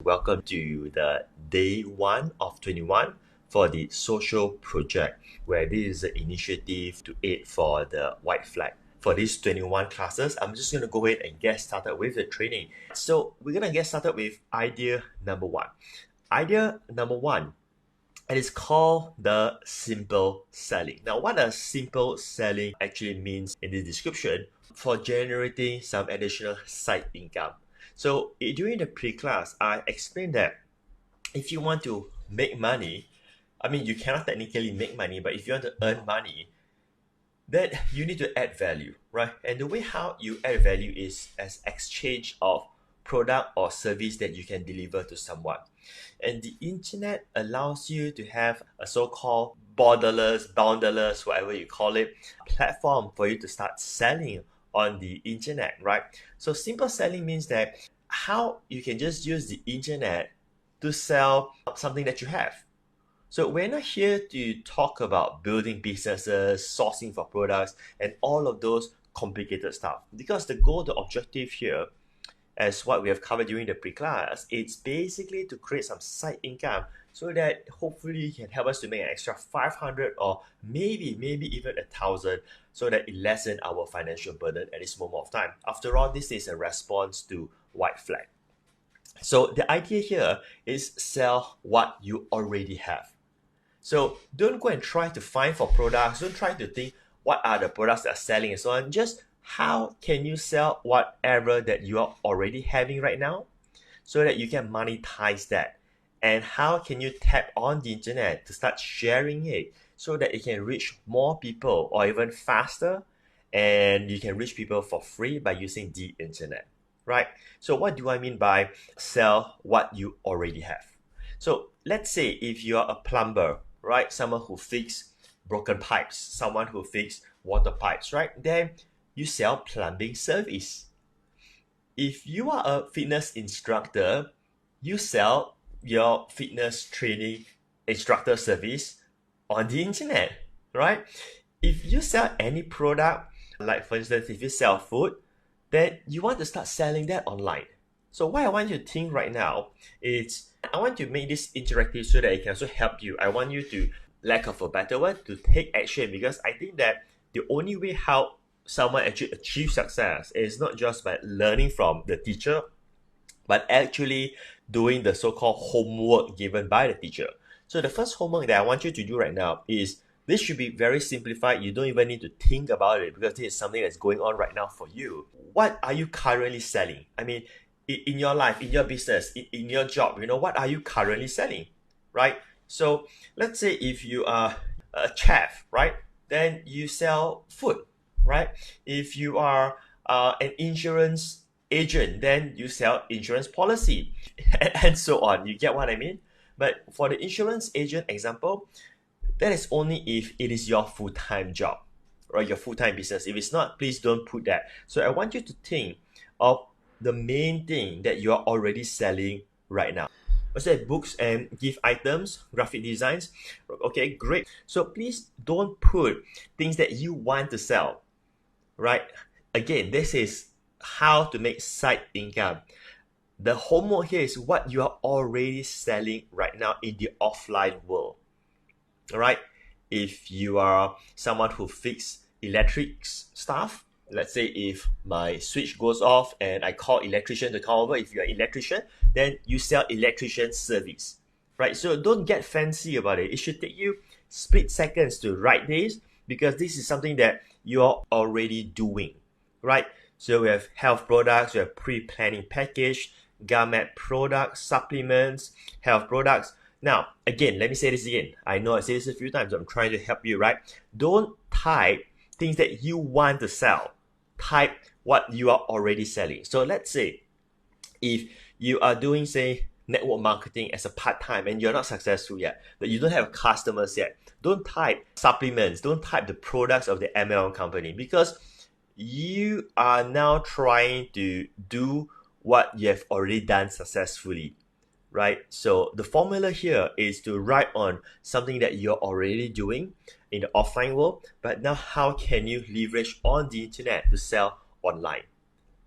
Welcome to the day 1 of 21 for the social project, where this is an initiative to aid for the white flag. For these 21 classes, I'm just going to go ahead and get started with the training. So we're going to get started with idea number 1. Idea number 1, it is called the simple selling. Now, what does simple selling actually means in this description? For generating some additional side income. So during the pre-class, I explained that if you want to make money, you cannot technically make money, but if you want to earn money, then you need to add value, right? And the way how you add value is as exchange of product or service that you can deliver to someone. And the internet allows you to have a so-called boundarless, whatever you call it, platform for you to start selling on the internet, right? So simple selling means that how you can just use the internet to sell something that you have. So we're not here to talk about building businesses, sourcing for products, and all of those complicated stuff. Because the goal, the objective here, as what we have covered during the pre-class, it's basically to create some side income so that hopefully can help us to make an extra 500 or maybe even 1,000 so that it lessen our financial burden at this moment of time. After all, this is a response to white flag. So the idea here is sell what you already have. So don't go and try to find for products. Don't try to think what are the products that are selling and so on. Just how can you sell whatever that you are already having right now so that you can monetize that? And how can you tap on the internet to start sharing it so that it can reach more people or even faster, and you can reach people for free by using the internet, right? So what do I mean by sell what you already have? So let's say if you are a plumber, right? Someone who fix broken pipes, someone who fix water pipes, right? Then you sell plumbing service. If you are a fitness instructor, you sell your fitness training instructor service on the internet, right? If you sell any product, like for instance, if you sell food, then you want to start selling that online. So what I want you to think right now is I want to make this interactive so that it can also help you. I want you to, lack of a better word, to take action, because I think that the only way how someone actually achieves success is not just by learning from the teacher, but actually doing the so-called homework given by the teacher. So the first homework that I want you to do right now is, this should be very simplified. You don't even need to think about it because this is something that's going on right now for you. What are you currently selling? In your life, in your business, in your job, what are you currently selling, right? So let's say if you are a chef, right, then you sell food, right? If you are an insurance agent, then you sell insurance policy, and so on. You get what I mean? But for the insurance agent example, that is only if it is your full-time job or your full-time business. If it's not, please don't put that. So I want you to think of the main thing that you are already selling right now. Let's say books and gift items, graphic designs. Okay, great. So please don't put things that you want to sell, right? Again, this is how to make side income. The homework here is what you are already selling right now in the offline world. All right. If you are someone who fix electric stuff, let's say if my switch goes off and I call electrician to come over, if you're an electrician, then you sell electrician service, right? So don't get fancy about it. It should take you split seconds to write this because this is something that you're already doing, right? So we have health products, we have pre-planning package, garment products, supplements, health products. Now, again, let me say this again. I know I say this a few times, I'm trying to help you, right? Don't type things that you want to sell. Type what you are already selling. So let's say if you are doing, say, network marketing as a part-time and you're not successful yet, that you don't have customers yet, don't type supplements, don't type the products of the MLM company, because you are now trying to do what you have already done successfully, right? So the formula here is to write on something that you're already doing in the offline world, but now how can you leverage on the internet to sell online?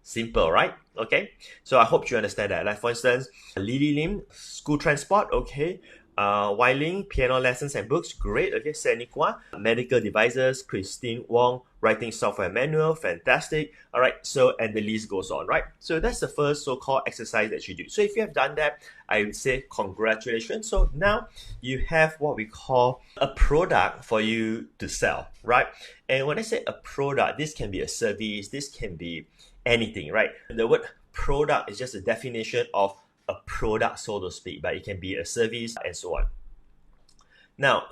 Simple, right? Okay. So I hope you understand that. Like for instance, Lily Lim, school transport, okay. Wai Ling, piano lessons and books, great. Okay. Senikwa, medical devices. Christine Wong, writing software manual, fantastic. All right. So and the list goes on, right? So that's the first so-called exercise that you do. So if you have done that, I would say congratulations. So now you have what we call a product for you to sell, right? And when I say a product, this can be a service, this can be anything, right? The word product is just a definition of a product, so to speak, but it can be a service and so on. Now,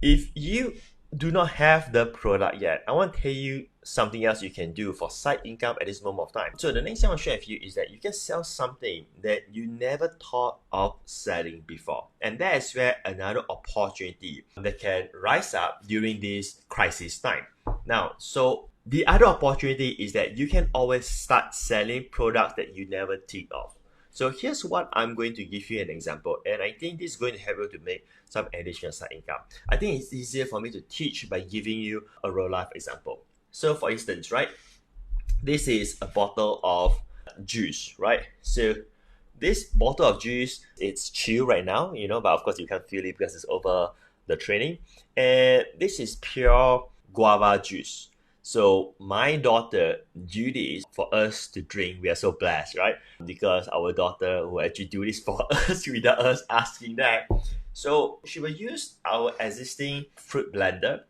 if you do not have the product yet, I want to tell you something else you can do for side income at this moment of time. So the next thing I want to share with you is that you can sell something that you never thought of selling before. And that is where another opportunity that can rise up during this crisis time. Now, so the other opportunity is that you can always start selling products that you never think of. So here's what I'm going to give you an example, and I think this is going to help you to make some additional side income. I think it's easier for me to teach by giving you a real life example. So for instance, right, this is a bottle of juice, right? So this bottle of juice, it's chill right now, but of course you can't feel it because it's over the training. And this is pure guava juice. So my daughter do this for us to drink. We are so blessed, right? Because our daughter will actually do this for us without us asking that. So she will use our existing fruit blender,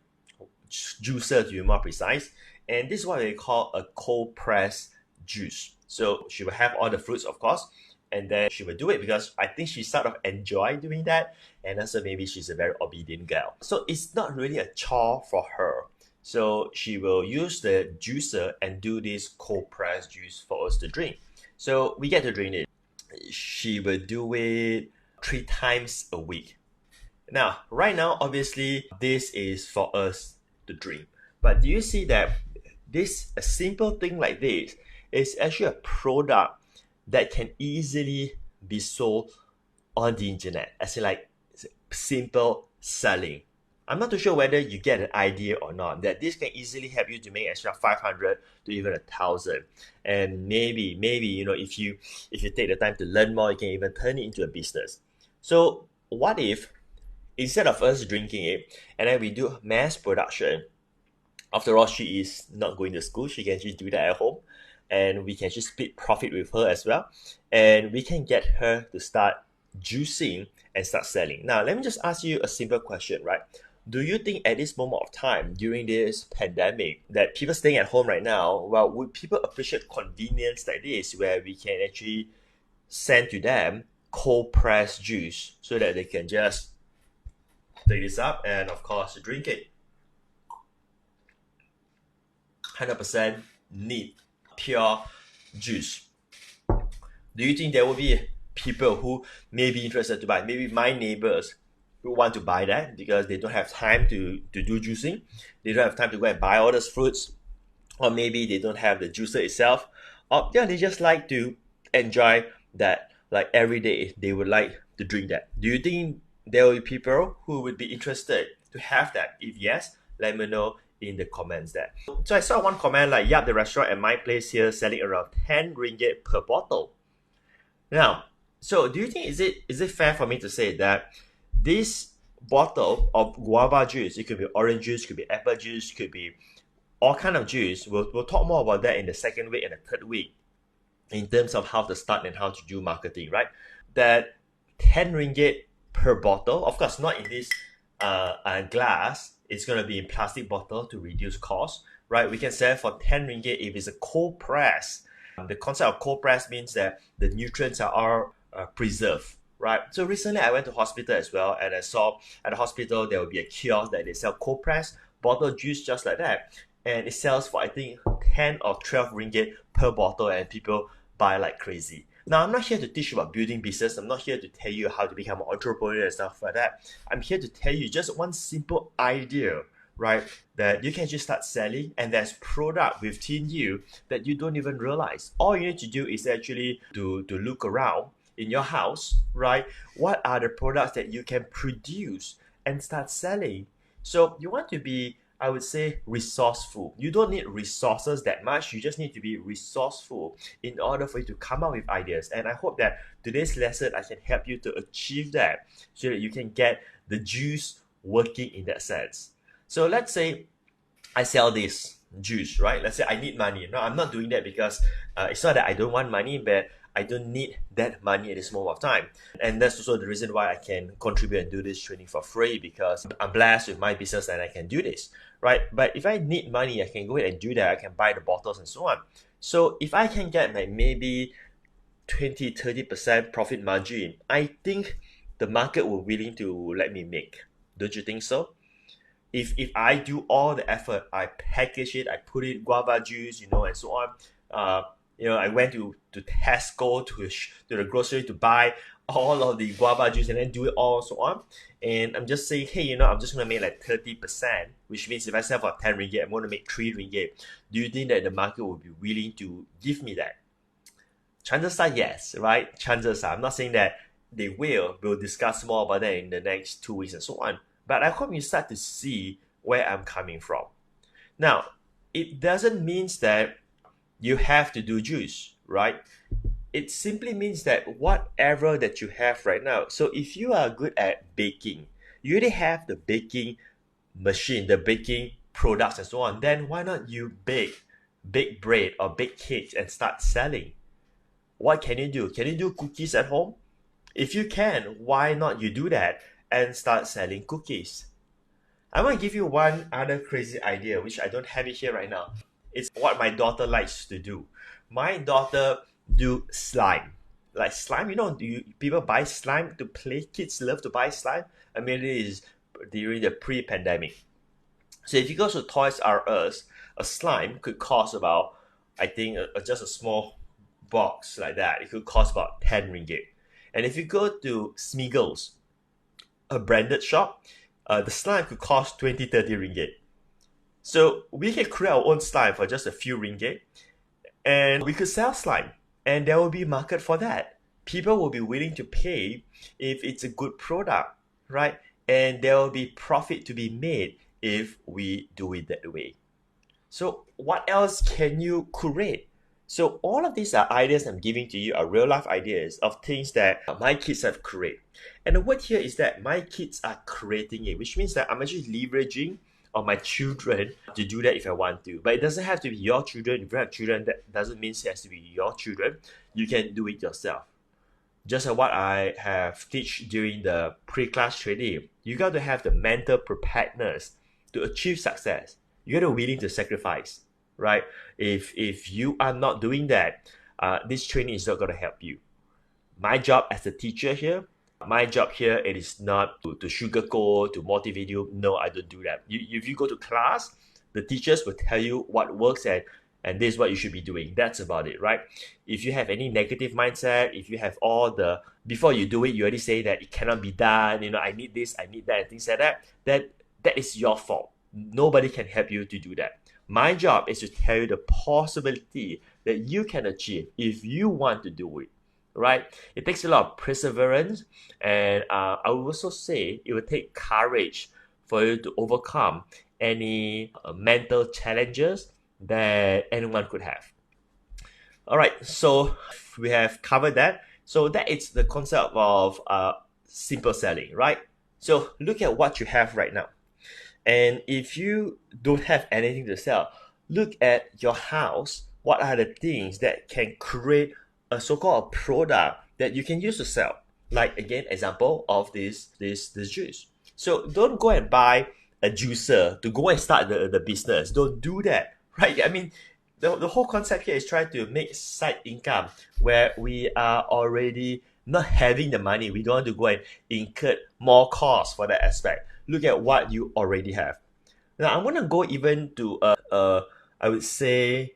juicer to be more precise, and this is what they call a cold press juice. So she will have all the fruits, of course, and then she will do it because I think she sort of enjoy doing that, and also maybe she's a very obedient girl. So it's not really a chore for her. So she will use the juicer and do this cold press juice for us to drink. So we get to drink it. She will do it 3 times a week. Now, right now, obviously, this is for us to drink. But do you see that a simple thing like this is actually a product that can easily be sold on the internet, as in like simple selling. I'm not too sure whether you get an idea or not that this can easily help you to make extra 500 to even 1,000. And maybe if you take the time to learn more, you can even turn it into a business. So what if instead of us drinking it and then we do mass production? After all, she is not going to school, she can just do that at home, and we can just split profit with her as well, and we can get her to start juicing and start selling. Now let me just ask you a simple question, right? Do you think at this moment of time during this pandemic that people staying at home right now, well, would people appreciate convenience like this where we can actually send to them cold pressed juice so that they can just take this up and of course drink it? 100% neat, pure juice. Do you think there will be people who may be interested to buy? Maybe my neighbors who want to buy that because they don't have time to do juicing. They don't have time to go and buy all those fruits. Or maybe they don't have the juicer itself. Or yeah, they just like to enjoy that. Like every day, they would like to drink that. Do you think there will be people who would be interested to have that? If yes, let me know in the comments there. So I saw one comment like, yeah, the restaurant at my place here selling around 10 ringgit per bottle. Now, so do you think is it fair for me to say that this bottle of guava juice, it could be orange juice, could be apple juice, could be all kind of juice. We'll talk more about that in the second week and the third week in terms of how to start and how to do marketing, right? That 10 ringgit per bottle, of course, not in this glass. It's going to be in plastic bottle to reduce cost, right? We can sell for 10 ringgit if it's a cold press. The concept of cold press means that the nutrients are all preserved, right? So recently I went to hospital as well, and I saw at the hospital there will be a kiosk that they sell cold press bottle juice just like that, and it sells for I think 10 or 12 ringgit per bottle, and people buy like crazy. Now I'm not here to teach you about building business. I'm not here to tell you how to become an entrepreneur and stuff like that. I'm here to tell you just one simple idea, right? That you can just start selling, and there's product within you that you don't even realize. All you need to do is actually to look around in your house, right? What are the products that you can produce and start selling? So you want to be I would say, resourceful. You don't need resources that much. You just need to be resourceful in order for you to come up with ideas. And I hope that today's lesson, I can help you to achieve that so that you can get the juice working in that sense. So let's say I sell this juice, right? Let's say I need money. No, I'm not doing that because it's not that I don't want money, but I don't need that money at this moment of time. And that's also the reason why I can contribute and do this training for free, because I'm blessed with my business and I can do this, right? But if I need money, I can go ahead and do that. I can buy the bottles and so on. So if I can get like maybe 20-30% profit margin, I think the market will be willing to let me make. Don't you think so? If I do all the effort, I package it, I put it guava juice, and so on. I went to Tesco, to the grocery to buy all of the guava juice and then do it all so on. And I'm just saying, hey, I'm just gonna make like 30%, which means if I sell for 10 ringgit, I'm gonna make 3 ringgit. Do you think that the market will be willing to give me that? Chances are yes, right? Chances are. I'm not saying that they will. We'll discuss more about that in the next 2 weeks and so on. But I hope you start to see where I'm coming from. Now, it doesn't mean that you have to do juice, right? It simply means that whatever that you have right now. So if you are good at baking, you already have the baking machine, the baking products and so on, then why not you bake bread or bake cakes and start selling? What can you do? Can you do cookies at home? If you can, why not you do that and start selling cookies? I want to give you one other crazy idea, which I don't have it here right now. It's what my daughter likes to do. My daughter do slime. Like slime, people buy slime to play. Kids love to buy slime. I mean, it is during the pre-pandemic. So if you go to Toys R Us, a slime could cost about, I think, just a small box like that. It could cost about 10 ringgit. And if you go to Smeagol's, a branded shop, the slime could cost 20-30 ringgit. So we can create our own slime for just a few ringgit, and we could sell slime, and there will be market for that. People will be willing to pay if it's a good product, right? And there will be profit to be made if we do it that way. So what else can you create? So all of these are ideas I'm giving to you, are real life ideas of things that my kids have created. And the word here is that my kids are creating it, which means that I'm actually leveraging on my children to do that if I want to. But it doesn't have to be your children. If you have children, that doesn't mean it has to be your children. You can do it yourself. Just like what I have teach during the pre-class training, you got to have the mental preparedness to achieve success. You got to be willing to sacrifice, right? If you are not doing that, this training is not going to help you. My job as a teacher here, it is not to sugarcoat, to motivate you. No, I don't do that. If you go to class, the teachers will tell you what works and this is what you should be doing. That's about it, right? If you have any negative mindset, if you have before you do it, you already say that it cannot be done, I need this, I need that, and things like that is your fault. Nobody can help you to do that. My job is to tell you the possibility that you can achieve if you want to do it, right? It takes a lot of perseverance, and I would also say it will take courage for you to overcome any mental challenges that anyone could have. All right, so we have covered that. So that is the concept of simple selling, right? So look at what you have right now. And if you don't have anything to sell, look at your house. What are the things that can create a so-called product that you can use to sell? Like, again, example of this juice. So don't go and buy a juicer to go and start the business. Don't do that, right? I mean, the whole concept here is trying to make side income where we are already not having the money. We don't want to go and incur more costs for that aspect. Look at what you already have. Now, I'm going to go even to I would say,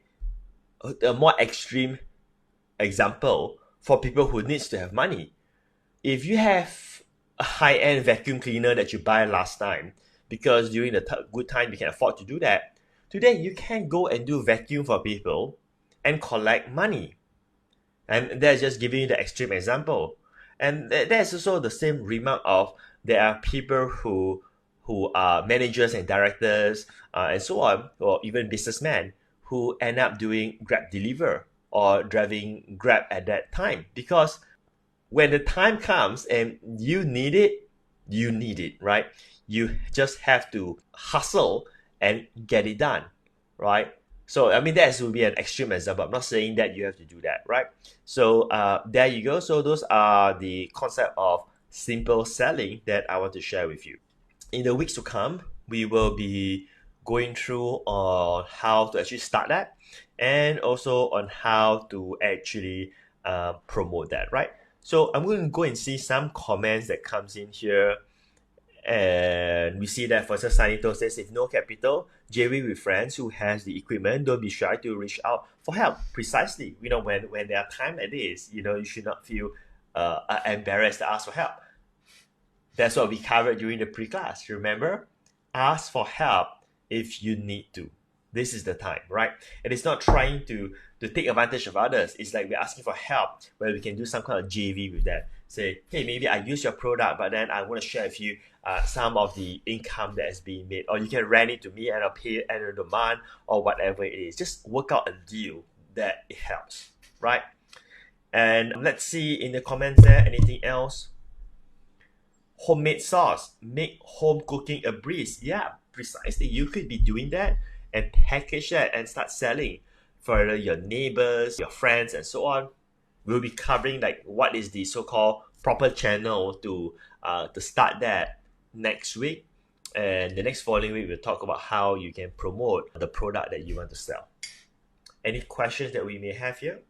a more extreme example for people who needs to have money. If you have a high-end vacuum cleaner that you buy last time, because during the good time you can afford to do that, today you can go and do vacuum for people and collect money. And that's just giving you the extreme example. And that's also the same remark of there are people who who are managers and directors and so on, or even businessmen who end up doing Grab Deliver or driving Grab at that time. Because when the time comes and you need it, right? You just have to hustle and get it done, right? So, I mean, that would be an extreme example. I'm not saying that you have to do that, right? So, there you go. So, those are the concept of simple selling that I want to share with you. In the weeks to come, we will be going through on how to actually start that and also on how to actually promote that, right? So I'm going to go and see some comments that comes in here. And we see that for instance, Sanito says, if no capital, JV with friends who has the equipment, don't be shy to reach out for help. Precisely, when there are times like this, you should not feel embarrassed to ask for help. That's what we covered during the pre-class. Remember, ask for help if you need to. This is the time, right? And it's not trying to take advantage of others. It's like we're asking for help where we can do some kind of JV with that. Say, hey, maybe I use your product, but then I want to share with you some of the income that is being made. Or you can rent it to me and I'll pay it end of the month or whatever it is. Just work out a deal that it helps, right? And let's see in the comments there, anything else? Homemade sauce, make home cooking a breeze. Yeah, precisely. You could be doing that and package that and start selling for your neighbors, your friends, and so on. We'll be covering like what is the so-called proper channel to start that next week. And the next following week, we'll talk about how you can promote the product that you want to sell. Any questions that we may have here?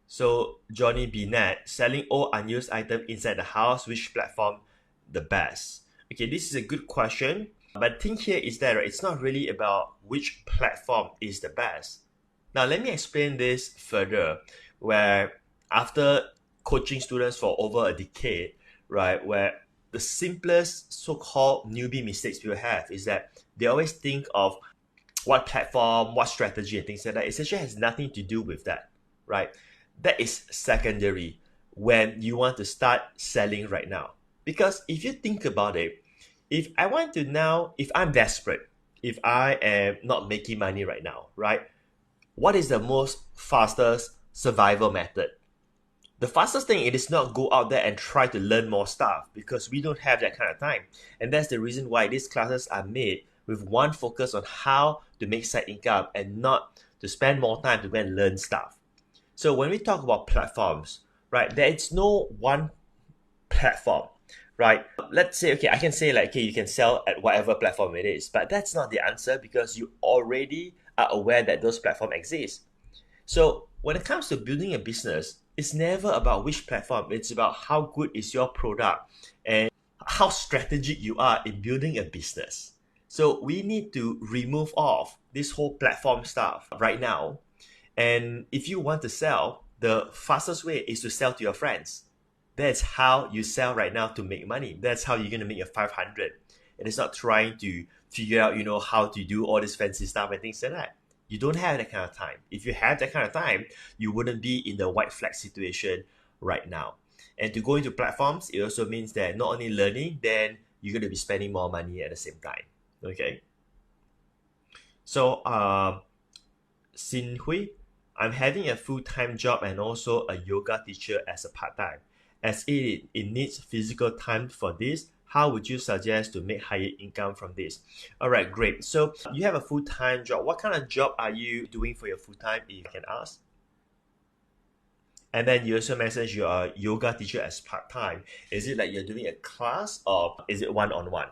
So Johnny Binet, selling all unused items inside the house, which platform the best? Okay, this is a good question. But the thing here is that it's not really about which platform is the best. Now, let me explain this further, where after coaching students for over a decade, right, where the simplest so-called newbie mistakes people have is that they always think of what platform, what strategy, and things like that. It actually has nothing to do with that, right? That is secondary when you want to start selling right now. Because if you think about it, if I'm desperate, if I am not making money right now, right? What is the most fastest survival method? The fastest thing, it is not go out there and try to learn more stuff because we don't have that kind of time. And that's the reason why these classes are made with one focus on how to make side income and not to spend more time to go and learn stuff. So when we talk about platforms, right, there is no one platform, right? Let's say, okay, I can say like, okay, you can sell at whatever platform it is, but that's not the answer because you already are aware that those platforms exist. So when it comes to building a business, it's never about which platform. It's about how good is your product and how strategic you are in building a business. So we need to remove off this whole platform stuff right now. And if you want to sell, the fastest way is to sell to your friends. That's how you sell right now to make money. That's how you're going to make your 500. And it's not trying to figure out, how to do all this fancy stuff and things like that. You don't have that kind of time. If you had that kind of time, you wouldn't be in the white flag situation right now. And to go into platforms, it also means that not only learning, then you're going to be spending more money at the same time. Okay. So, Xin Hui, I'm having a full-time job and also a yoga teacher as a part-time. As it needs physical time for this, how would you suggest to make higher income from this? All right, great. So you have a full-time job. What kind of job are you doing for your full-time, if I can ask? And then you also mentioned you're a yoga teacher as part-time. Is it like you're doing a class or is it one-on-one?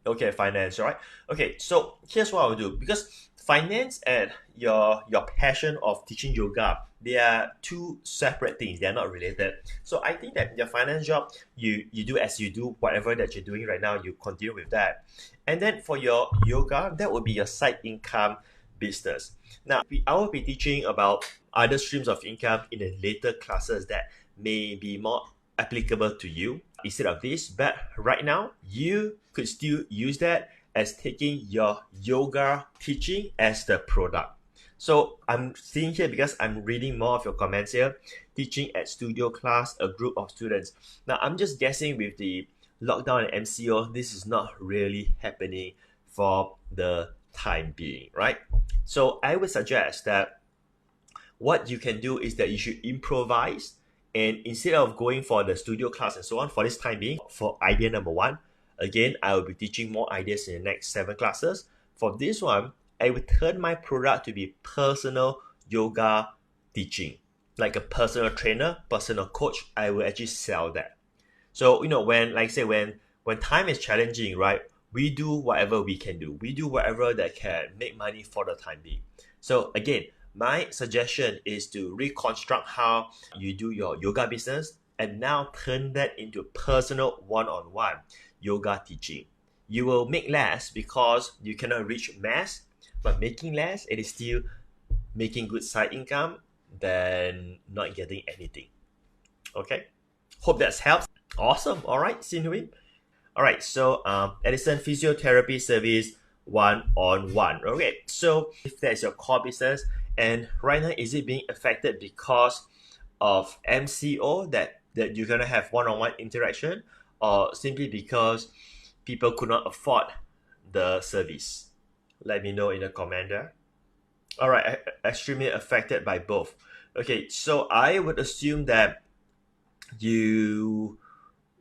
Okay, finance, all right? Okay, so here's what I'll do. Because finance and your passion of teaching yoga, they are two separate things. They're not related. So I think that your finance job, you do as you do, whatever that you're doing right now, you continue with that. And then for your yoga, that will be your side income business. Now, I will be teaching about other streams of income in the later classes that may be more applicable to you instead of this. But right now, you could still use that as taking your yoga teaching as the product. So I'm seeing here because I'm reading more of your comments here. Teaching at studio class, a group of students. Now I'm just guessing with the lockdown and MCO, this is not really happening for the time being, right? So I would suggest that what you can do is that you should improvise, and instead of going for the studio class and so on, for this time being, for idea number one, again, I will be teaching more ideas in the next 7 classes. For this one, I will turn my product to be personal yoga teaching, like a personal trainer, personal coach. I will actually sell that. So when, like I say, when time is challenging, right, we do whatever we can do. We do whatever that can make money for the time being. So again, my suggestion is to reconstruct how you do your yoga business and now turn that into personal one-on-one yoga teaching. You will make less because you cannot reach mass, but making less, it is still making good side income than not getting anything. Okay, hope that helps. Awesome. All right, Sinuin. All right, so Edison Physiotherapy Service one-on-one. Okay, so if that's your core business, and right now, is it being affected because of MCO that you're gonna have one-on-one interaction, or simply because people could not afford the service? Let me know in the comment there. All right, extremely affected by both. Okay, so I would assume that you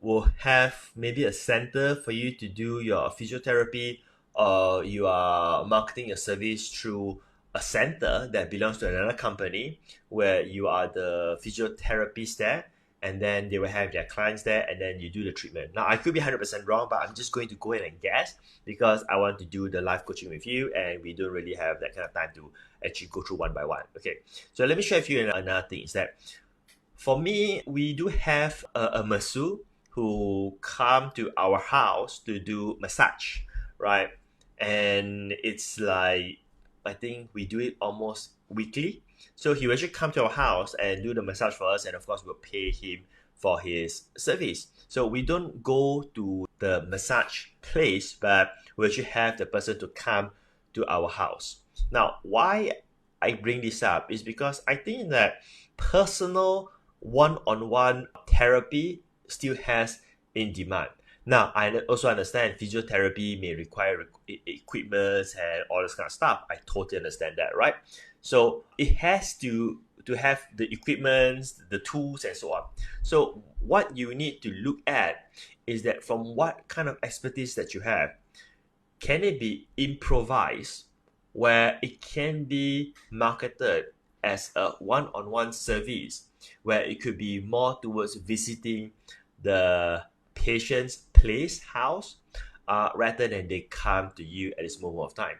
will have maybe a center for you to do your physiotherapy, or you are marketing your service through a center that belongs to another company where you are the physiotherapist there, and then they will have their clients there, and then you do the treatment. Now, I could be 100% wrong, but I'm just going to go in and guess because I want to do the live coaching with you, and we don't really have that kind of time to actually go through one by one. Okay, so let me share with you another thing is that for me, we do have a masseuse who come to our house to do massage, right? And it's like, I think we do it almost weekly. So he will actually come to our house and do the massage for us, and of course we'll pay him for his service. So we don't go to the massage place, but we actually have the person to come to our house. Now, why I bring this up is because I think that personal one-on-one therapy still has in demand. Now, I also understand physiotherapy may require equipment and all this kind of stuff. I totally understand that, right? So it has to have the equipment, the tools, and so on. So what you need to look at is that from what kind of expertise that you have, can it be improvised where it can be marketed as a one-on-one service, where it could be more towards visiting the patient's place, house, rather than they come to you at this moment of time.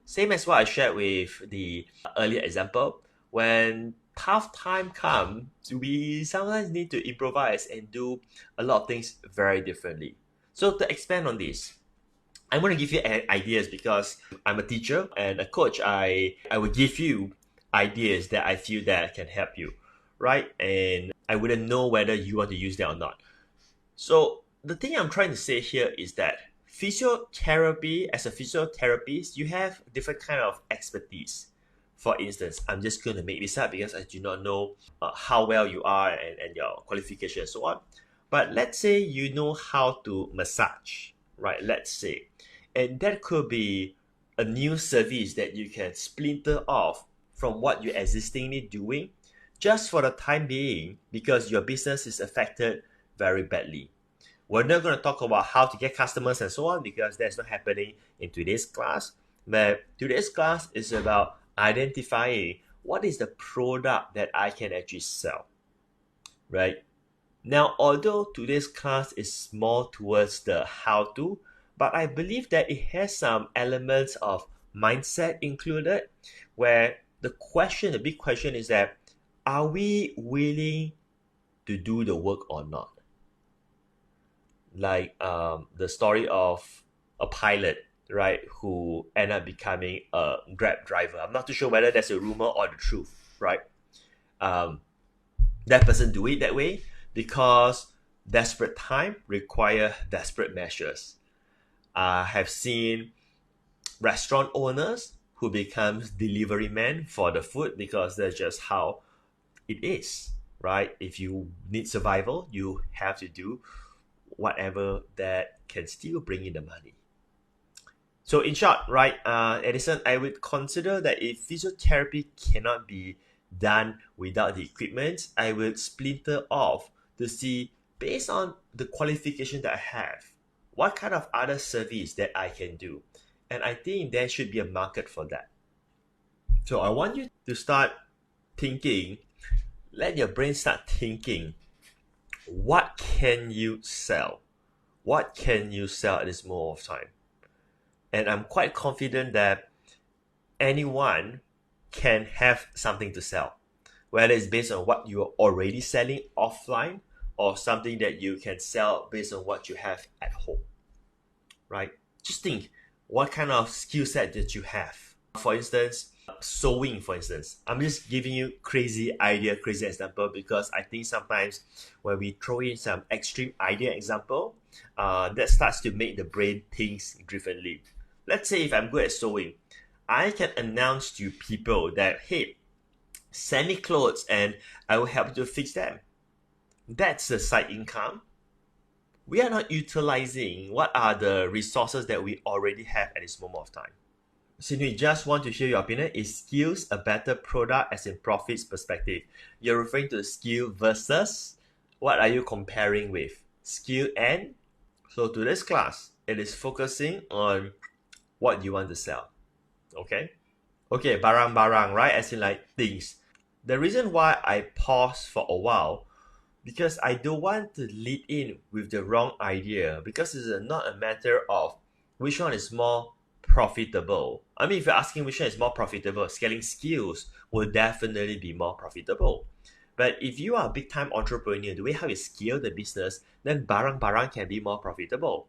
Same as what I shared with the earlier example, when tough time comes, we sometimes need to improvise and do a lot of things very differently. So to expand on this, I'm going to give you ideas because I'm a teacher and a coach. I will give you ideas that I feel that can help you, right? And I wouldn't know whether you want to use that or not. So the thing I'm trying to say here is that physiotherapy, as a physiotherapist, you have different kind of expertise. For instance, I'm just going to make this up because I do not know how well you are and your qualification and so on. But let's say you know how to massage, right? Let's say. And that could be a new service that you can splinter off from what you're existingly doing just for the time being because your business is affected very badly. We're not going to talk about how to get customers and so on because that's not happening in today's class. But today's class is about identifying what is the product that I can actually sell, right? Now, although today's class is more towards the how-to, but I believe that it has some elements of mindset included where the big question is that, are we willing to do the work or not? Like the story of a pilot, right, who ended up becoming a Grab driver. I'm not too sure whether that's a rumor or the truth, right? That person do it that way because desperate time require desperate measures. I have seen restaurant owners who becomes delivery men for the food because that's just how it is, right? If you need survival, you have to do whatever that can still bring in the money. So in short, right, Edison, I would consider that if physiotherapy cannot be done without the equipment, I will splinter off to see, based on the qualification that I have, what kind of other service that I can do. And I think there should be a market for that. So I want you to start thinking, let your brain start thinking, what can you sell? What can you sell at this moment of time? And I'm quite confident that anyone can have something to sell, whether it's based on what you're already selling offline or something that you can sell based on what you have at home, right? Just think what kind of skill set that you have. For instance, sewing, for instance. I'm just giving you crazy example, because I think sometimes when we throw in some extreme idea example, that starts to make the brain think differently. Let's say if I'm good at sewing, I can announce to people that, hey, send me clothes and I will help you to fix them. That's the side income. We are not utilizing what are the resources that we already have at this moment of time. Since we just want to hear your opinion, is skills a better product as in profits perspective? You're referring to skill versus, what are you comparing with? Skill and? So today's class, it is focusing on what you want to sell. Okay, barang-barang, right? As in like things. The reason why I pause for a while, because I don't want to lead in with the wrong idea, because it's not a matter of which one is more profitable. I mean, if you're asking which one is more profitable, scaling skills will definitely be more profitable. But if you are a big time entrepreneur, the way how you scale the business, then barang-barang can be more profitable.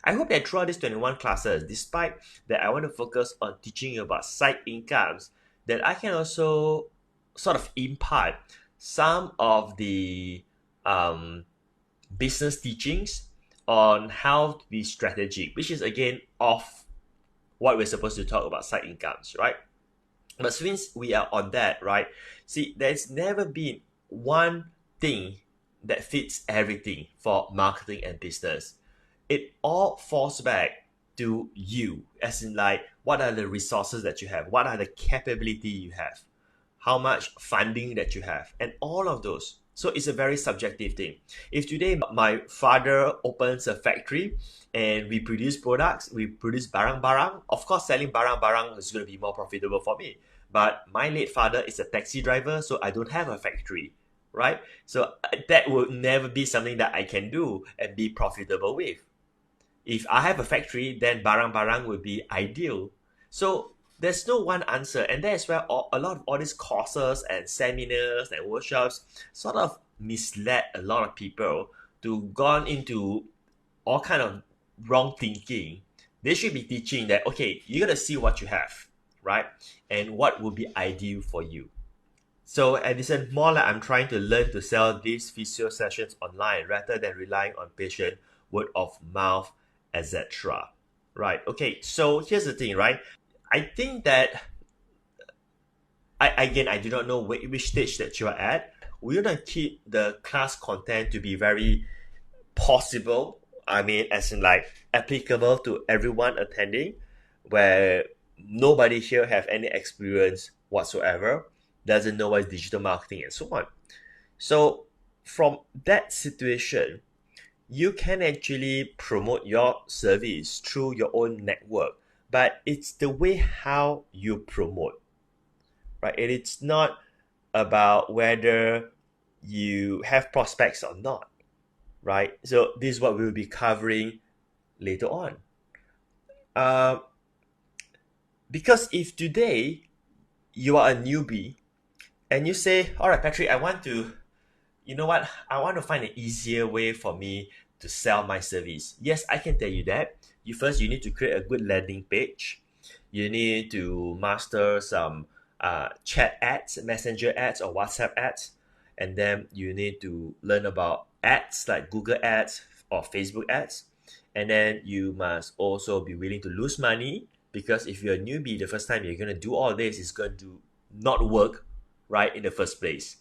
I hope that throughout these 21 classes, despite that I want to focus on teaching you about side incomes, that I can also sort of impart some of the business teachings on how to be strategic, which is again off what we're supposed to talk about, side incomes, right? But since we are on that, right? See, there's never been one thing that fits everything for marketing and business. It all falls back to you, as in like, what are the resources that you have? What are the capability you have? How much funding that you have? And all of those. So it's a very subjective thing. If today my father opens a factory and we produce products, we produce barang-barang, of course selling barang-barang is going to be more profitable for me. But my late father is a taxi driver, so I don't have a factory, right? So that will never be something that I can do and be profitable with. If I have a factory, then barang-barang will be ideal. So there's no one answer, and that's where a lot of all these courses and seminars and workshops sort of misled a lot of people to gone into all kind of wrong thinking. They should be teaching that, okay, you're gonna see what you have, right? And what will be ideal for you. So Edison, more like I'm trying to learn to sell these physio sessions online rather than relying on patient word of mouth, etc. Right? Okay, so here's the thing, right? I think that I do not know which stage that you are at. We're gonna keep the class content to be very possible. I mean, as in like applicable to everyone attending, where nobody here have any experience whatsoever, doesn't know what is digital marketing and so on. So from that situation, you can actually promote your service through your own network, but it's the way how you promote, right? And it's not about whether you have prospects or not, right? So this is what we'll be covering later on. Because if today you are a newbie and you say, all right, Patrick, I want to find an easier way for me to sell my service. Yes, I can tell you that. You need to create a good landing page. You need to master some chat ads, messenger ads, or WhatsApp ads. And then you need to learn about ads like Google ads or Facebook ads. And then you must also be willing to lose money, because if you're a newbie, the first time you're going to do all this, it's going to not work right in the first place.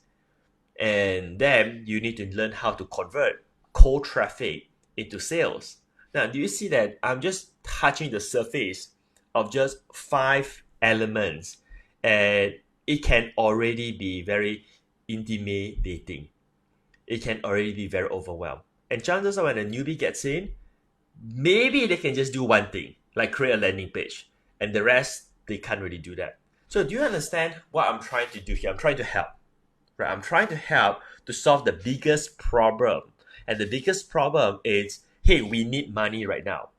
And then you need to learn how to convert cold traffic into sales. Now, do you see that I'm just touching the surface of just 5 elements, and it can already be very intimidating. It can already be very overwhelmed. And chances are when a newbie gets in, maybe they can just do one thing, like create a landing page, and the rest, they can't really do that. So do you understand what I'm trying to do here? I'm trying to help, right? I'm trying to help to solve the biggest problem. And the biggest problem is, hey, we need money right now.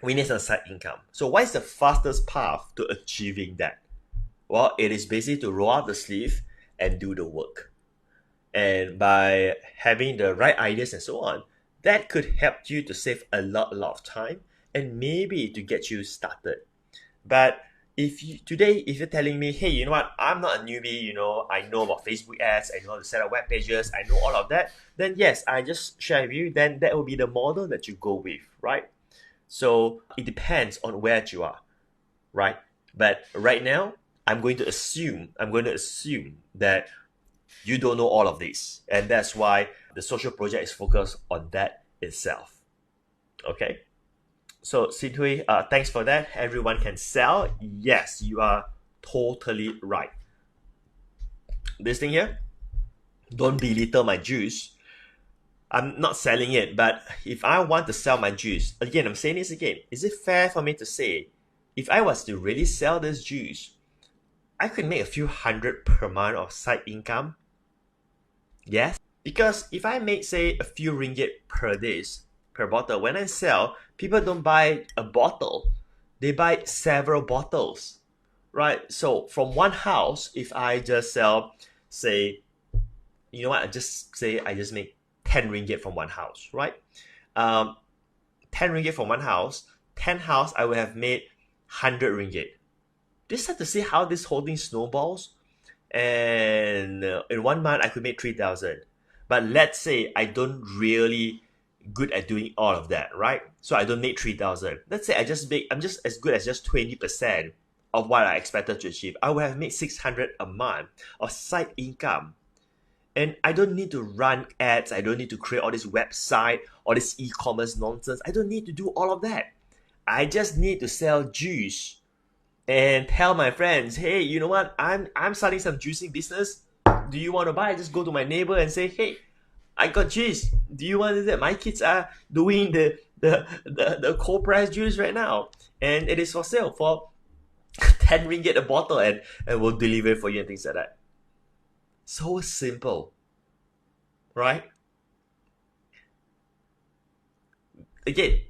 We need some side income. So what is the fastest path to achieving that? Well, it is basically to roll up the sleeve and do the work. And by having the right ideas and so on, that could help you to save a lot of time and maybe to get you started. But if you're telling me, hey, you know what, I'm not a newbie, I know about Facebook ads, I know how to set up web pages, I know all of that, then yes, I just share with you, then that will be the model that you go with, right? So it depends on where you are, right? But right now, I'm going to assume that you don't know all of this. And that's why the social project is focused on that itself. Okay? So, Sinhui, thanks for that. Everyone can sell. Yes, you are totally right. This thing here, don't belittle my juice. I'm not selling it, but if I want to sell my juice, again, I'm saying this again, is it fair for me to say, if I was to really sell this juice, I could make a few hundred per month of side income? Yes, because if I make, say, a few ringgit per days, per bottle, when I sell, people don't buy a bottle, they buy several bottles, right? So from one house, if I just sell, say, you know what, I just make 10 ringgit from one house, right? 10 ringgit from one house, 10 house, I would have made 100 ringgit. Just have to see how this whole thing snowballs. And in 1 month, I could make 3,000. But let's say I don't really good at doing all of that, right? So I don't make 3,000. Let's say I'm just as good as just 20% of what I expected to achieve. I would have made 600 a month of side income. And I don't need to run ads. I don't need to create all this website, all this e-commerce nonsense. I don't need to do all of that. I just need to sell juice and tell my friends, hey, you know what? I'm starting some juicing business. Do you want to buy? Just go to my neighbor and say, hey, I got juice. Do you want it? My kids are doing the cold press juice right now, and it is for sale for 10 ringgit a bottle, and we'll deliver it for you and things like that. So simple, right? Again,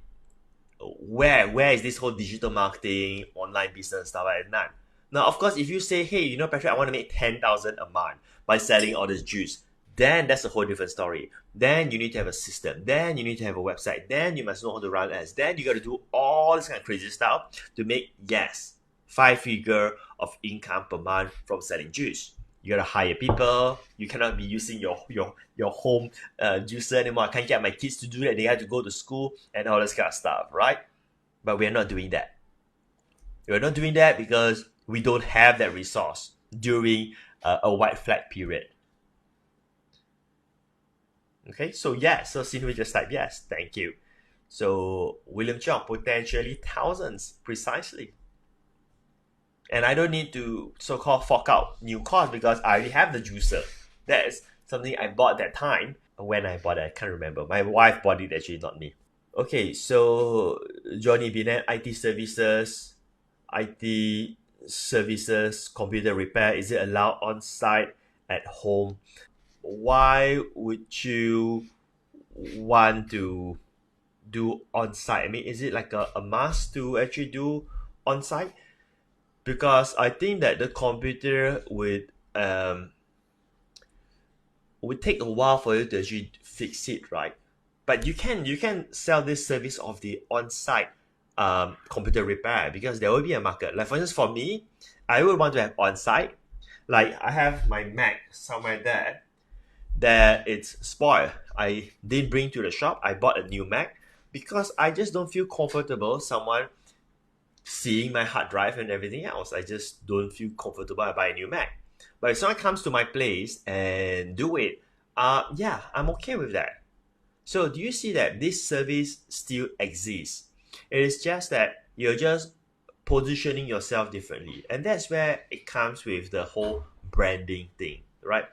where is this whole digital marketing, online business stuff like that? Now, of course, if you say, hey, you know, Patric, I want to make 10,000 a month by selling all this juice, then that's a whole different story. Then you need to have a system. Then you need to have a website. Then you must know how to run ads. Then you got to do all this kind of crazy stuff to make, yes, 5-figure of income per month from selling juice. You gotta hire people. You cannot be using your home juicer anymore. I can't get my kids to do that. They have to go to school and all this kind of stuff, right? But we're not doing that. We're not doing that because we don't have that resource during a white flag period. Okay, so yes, so Sinhui just type yes, thank you. So William Chong, potentially thousands, precisely. And I don't need to so-called fork out new cost because I already have the juicer. That is something I bought that time. When I bought it, I can't remember. My wife bought it actually, not me. Okay, so Johnny Binet, IT services, computer repair, is it allowed on site at home? Why would you want to do on site? I mean, is it like a must to actually do on site? Because I think that the computer would take a while for you to actually fix it, right? But you can sell this service of the on-site computer repair because there will be a market. Like for instance, for me, I would want to have on-site. Like I have my Mac somewhere there that it's spoiled. I didn't bring to the shop. I bought a new Mac because I just don't feel comfortable someone seeing my hard drive and everything else. I just don't feel comfortable. I buy a new Mac. But if someone comes to my place and do it, yeah, I'm okay with that. So do you see that this service still exists? It is just that you're just positioning yourself differently. And that's where it comes with the whole branding thing, right?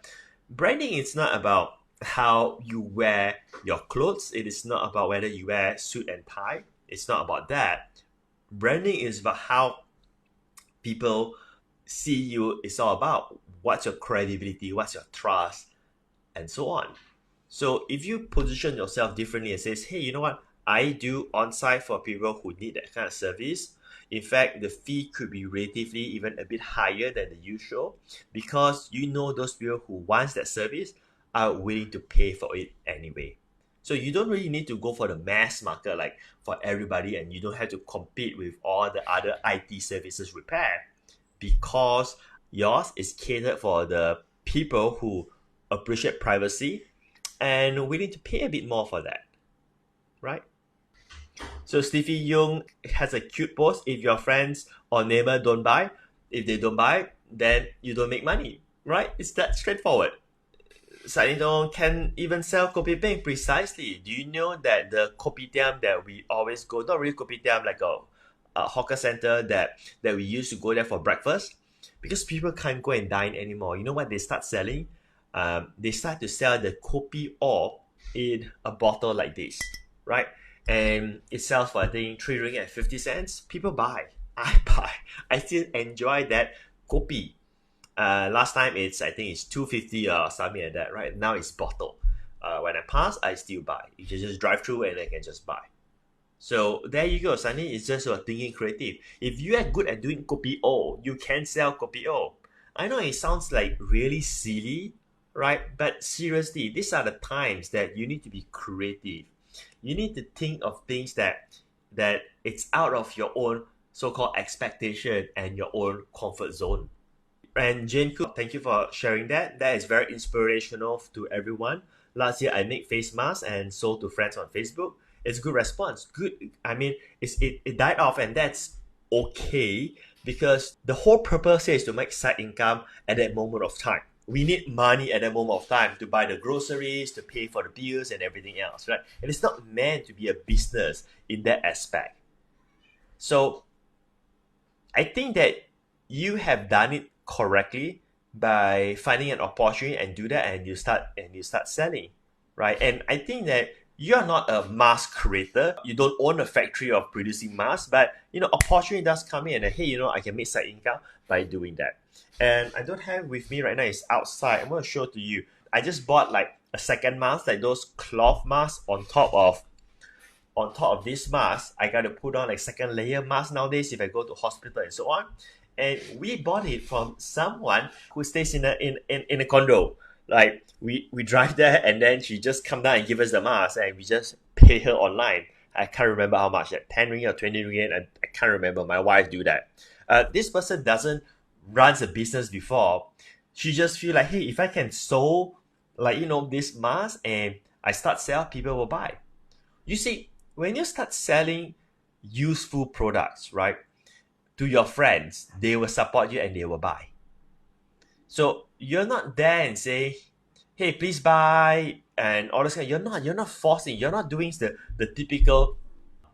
Branding is not about how you wear your clothes. It is not about whether you wear suit and tie. It's not about that. Branding is about how people see you. It's all about what's your credibility, what's your trust, and so on. So if you position yourself differently and says, hey, you know what? I do on-site for people who need that kind of service. In fact, the fee could be relatively even a bit higher than the usual because you know those people who want that service are willing to pay for it anyway. So you don't really need to go for the mass market like for everybody, and you don't have to compete with all the other IT services repair because yours is catered for the people who appreciate privacy and willing to pay a bit more for that, right? So Stevie Young has a cute post. If your friends or neighbor don't buy, if they don't buy, then you don't make money, right? It's that straightforward. Sanito can even sell kopi peng precisely. Do you know that the kopitiam that we always go, not really kopitiam, like a hawker center that we used to go there for breakfast, because people can't go and dine anymore. You know what they start selling? They start to sell the kopi o in a bottle like this, right? And it sells for I think 3 ringgit and 50 cents. People buy. I buy. I still enjoy that kopi. Last time I think it's 250 or something like that, right? Now it's bottle. When I pass, I still buy. You can just drive through and I can just buy. So there you go, Sunny. It's just about thinking creative. If you are good at doing kopi o, you can sell kopi o. I know it sounds like really silly, right? But seriously, these are the times that you need to be creative. You need to think of things that it's out of your own so-called expectation and your own comfort zone. And Jane Cook, thank you for sharing that. That is very inspirational to everyone. Last year, I made face masks and sold to friends on Facebook. It's a good response. Good. I mean, it died off, and that's okay because the whole purpose here is to make side income at that moment of time. We need money at that moment of time to buy the groceries, to pay for the bills and everything else, right? And it's not meant to be a business in that aspect. So I think that you have done it correctly by finding an opportunity and do that, and you start selling, right? And I think that you're not a mask creator. You don't own a factory of producing masks, but opportunity does come in, and hey, I can make side income by doing that. And I don't have with me right now. It's outside. I'm going to show it to you. I just bought like a second mask, like those cloth masks on top of this mask. I got to put on like second layer mask nowadays if I go to hospital and so on. And we bought it from someone who stays in a condo. Like we drive there, and then she just come down and give us the mask, and we just pay her online. I can't remember how much, like 10 ringgit or 20 ringgit. I can't remember. My wife do that. This person doesn't runs a business before. She just feel like, hey, if I can sew this mask and I start sell, people will buy. You see, when you start selling useful products, right, to your friends, they will support you and they will buy. So you're not there and say, hey, please buy and all this kind. You're not forcing. You're not doing the typical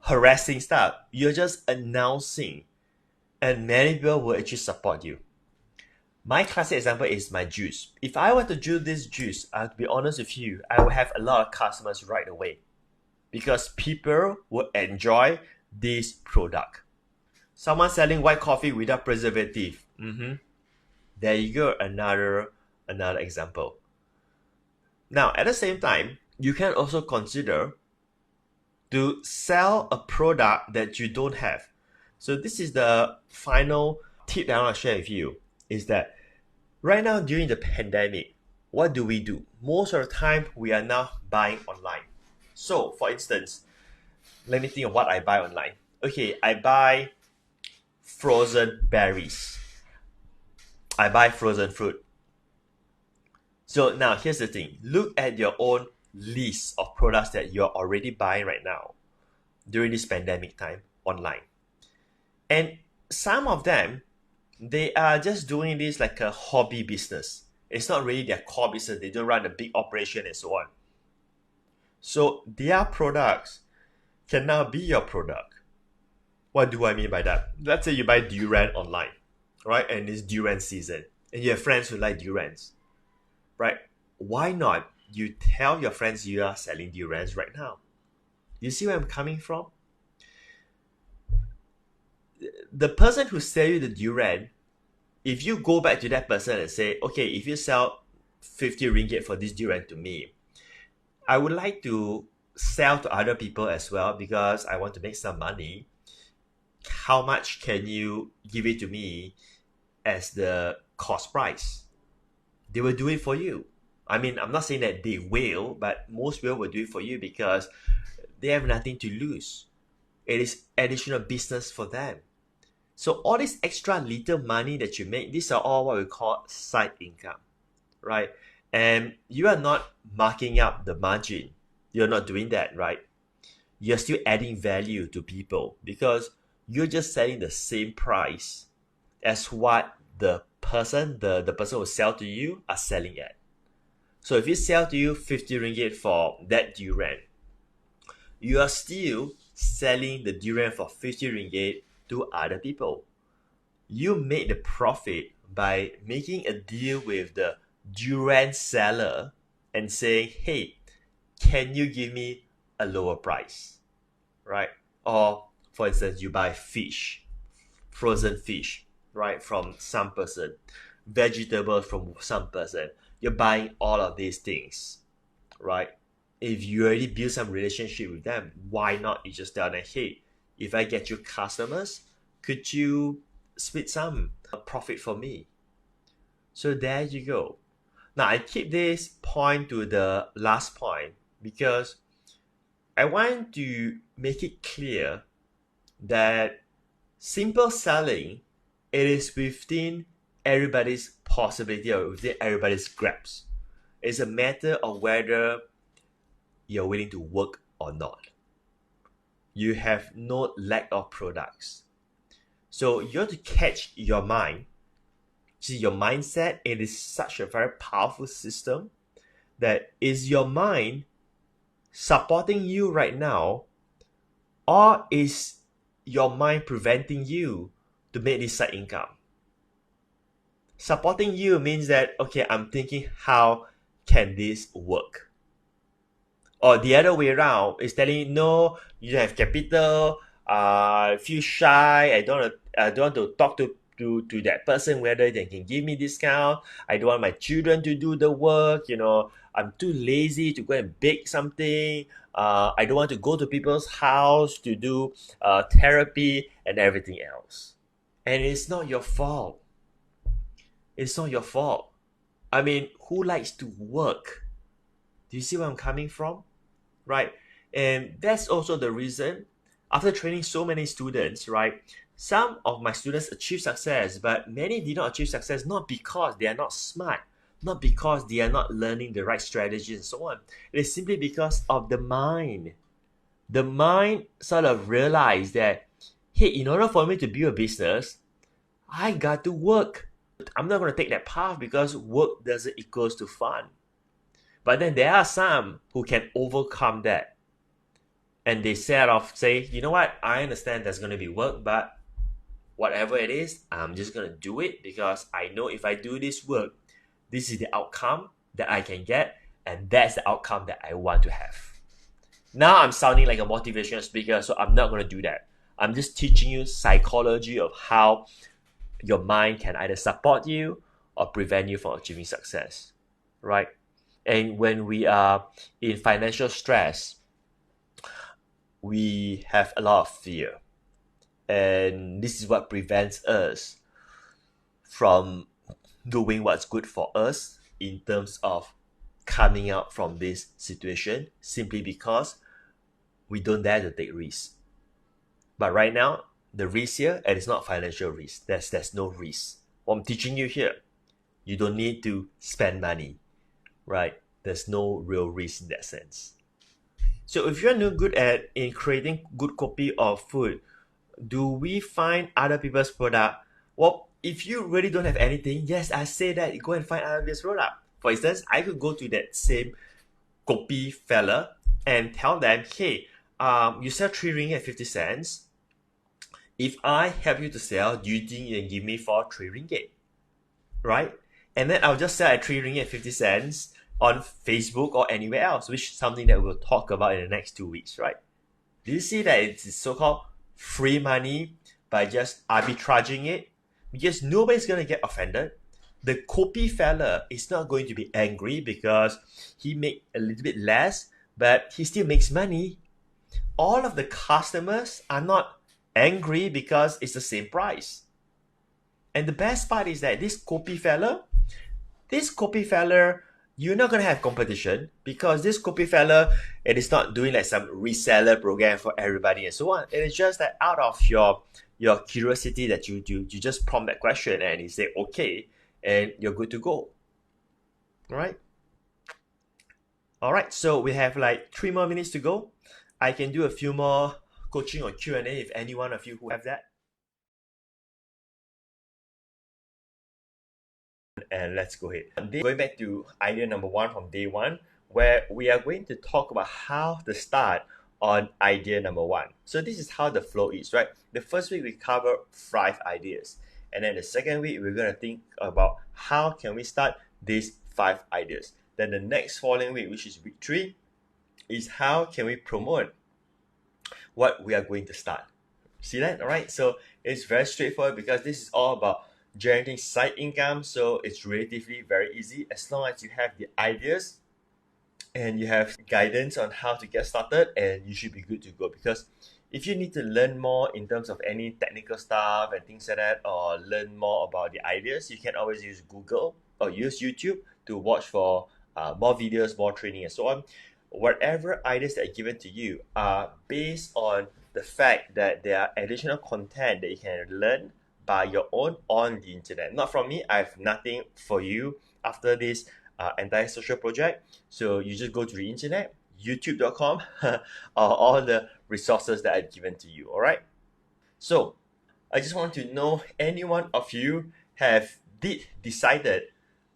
harassing stuff. You're just announcing, and many people will actually support you. My classic example is my juice. If I were to do this juice, I have to be honest with you, I would have a lot of customers right away because people will enjoy this product. Someone selling white coffee without preservative. There you go, another example. Now, at the same time, you can also consider to sell a product that you don't have. So this is the final tip that I want to share with you, is that right now during the pandemic, what do? Most of the time, we are now buying online. So, for instance, let me think of what I buy online. Okay, I buy frozen berries. I buy frozen fruit. So now here's the thing. Look at your own list of products that you're already buying right now during this pandemic time online. And some of them, they are just doing this like a hobby business. It's not really their core business. They don't run a big operation and so on. So their products can now be your product. What do I mean by that? Let's say you buy durian online, right? And it's durian season, and you have friends who like durians, right? Why not you tell your friends you are selling durians right now? You see where I'm coming from? The person who sell you the durian, if you go back to that person and say, okay, if you sell 50 ringgit for this durian to me, I would like to sell to other people as well because I want to make some money. How much can you give it to me as the cost price? They will do it for you. I mean, I'm not saying that they will, but most people will do it for you because they have nothing to lose. It is additional business for them. So all this extra little money that you make, these are all what we call side income, right? And you are not marking up the margin. You're not doing that, right? You're still adding value to people because you're just selling the same price as what the person who sell to you are selling at. So if you sell to you 50 ringgit for that durian, you are still selling the durian for 50 ringgit to other people. You made the profit by making a deal with the durian seller and saying, hey, can you give me a lower price, right? Or for instance, you buy fish, frozen fish, right, from some person, vegetables from some person. You're buying all of these things, right? If you already build some relationship with them, why not you just tell them, hey, if I get you customers, could you split some profit for me? So there you go. Now I keep this point to the last point because I want to make it clear that simple selling, it is within everybody's possibility or within everybody's grasp. It's a matter of whether you're willing to work or not. You have no lack of products. So you have to catch your mind. See, your mindset, it is such a very powerful system that is your mind supporting you right now, or is your mind preventing you to make this side income? Supporting you means that, okay, I'm thinking, how can this work? Or the other way around is telling you, no, you have capital, feel shy, I don't want to talk to that person whether they can give me discount. I don't want my children to do the work, I'm too lazy to go and bake something. I don't want to go to people's house to do therapy and everything else. And it's not your fault. It's not your fault. I mean, who likes to work? Do you see where I'm coming from? Right? And that's also the reason, after training so many students, right? Some of my students achieve success, but many did not achieve success not because they are not smart, not because they are not learning the right strategies and so on. It is simply because of the mind. The mind sort of realized that, hey, in order for me to build a business, I got to work. I'm not going to take that path because work doesn't equals to fun. But then there are some who can overcome that. And they set off, say, you know what, I understand there's going to be work, but whatever it is, I'm just going to do it because I know if I do this work, this is the outcome that I can get, and that's the outcome that I want to have. Now I'm sounding like a motivational speaker, so I'm not going to do that. I'm just teaching you psychology of how your mind can either support you or prevent you from achieving success, right? And when we are in financial stress, we have a lot of fear. And this is what prevents us from doing what's good for us in terms of coming out from this situation, simply because we don't dare to take risks. But right now, the risk here, and it's not financial risk. There's no risk. What I'm teaching you here, you don't need to spend money, right? There's no real risk in that sense. So if you're not good at in creating good copy of food, do we find other people's product? Well, if you really don't have anything, yes, I say that go and find other people's product. For instance, I could go to that same copy fella and tell them, hey, you sell 3 ringgit and 50 cents. If I help you to sell, do you think you can give me for 3 ringgit? Right? And then I'll just sell at 3 ringgit and 50 cents on Facebook or anywhere else, which is something that we'll talk about in the next 2 weeks, right? Do you see that it's so-called free money by just arbitraging it? Because nobody's going to get offended. The copy fella is not going to be angry because he make a little bit less, but he still makes money. All of the customers are not angry because it's the same price. And the best part is that this copy fella, you're not gonna have competition because this copy fella, it is not doing like some reseller program for everybody and so on. It is just that out of your curiosity that you just prompt that question and you say okay, and you're good to go. All right. All right. So we have like 3 more minutes to go. I can do a few more coaching or Q&A if any one of you who have that. And let's go ahead. Going back to idea number 1 from day 1, where we are going to talk about how to start on idea number 1. So this is how the flow is, right? The first week we cover 5 ideas. And then the second week we're going to think about how can we start these 5 ideas. Then the next following week, which is week 3, is how can we promote what we are going to start. See that? All right. So it's very straightforward because this is all about generating side income. So it's relatively very easy as long as you have the ideas and you have guidance on how to get started, and you should be good to go. Because if you need to learn more in terms of any technical stuff and things like that, or learn more about the ideas, you can always use Google or use YouTube to watch for more videos, more training, and so on. Whatever ideas that are given to you are based on the fact that there are additional content that you can learn by your own on the internet. Not from me. I have nothing for you after this entire social project. So you just go to the internet, youtube.com, or all the resources that I've given to you. All right. So I just want to know any one of you have decided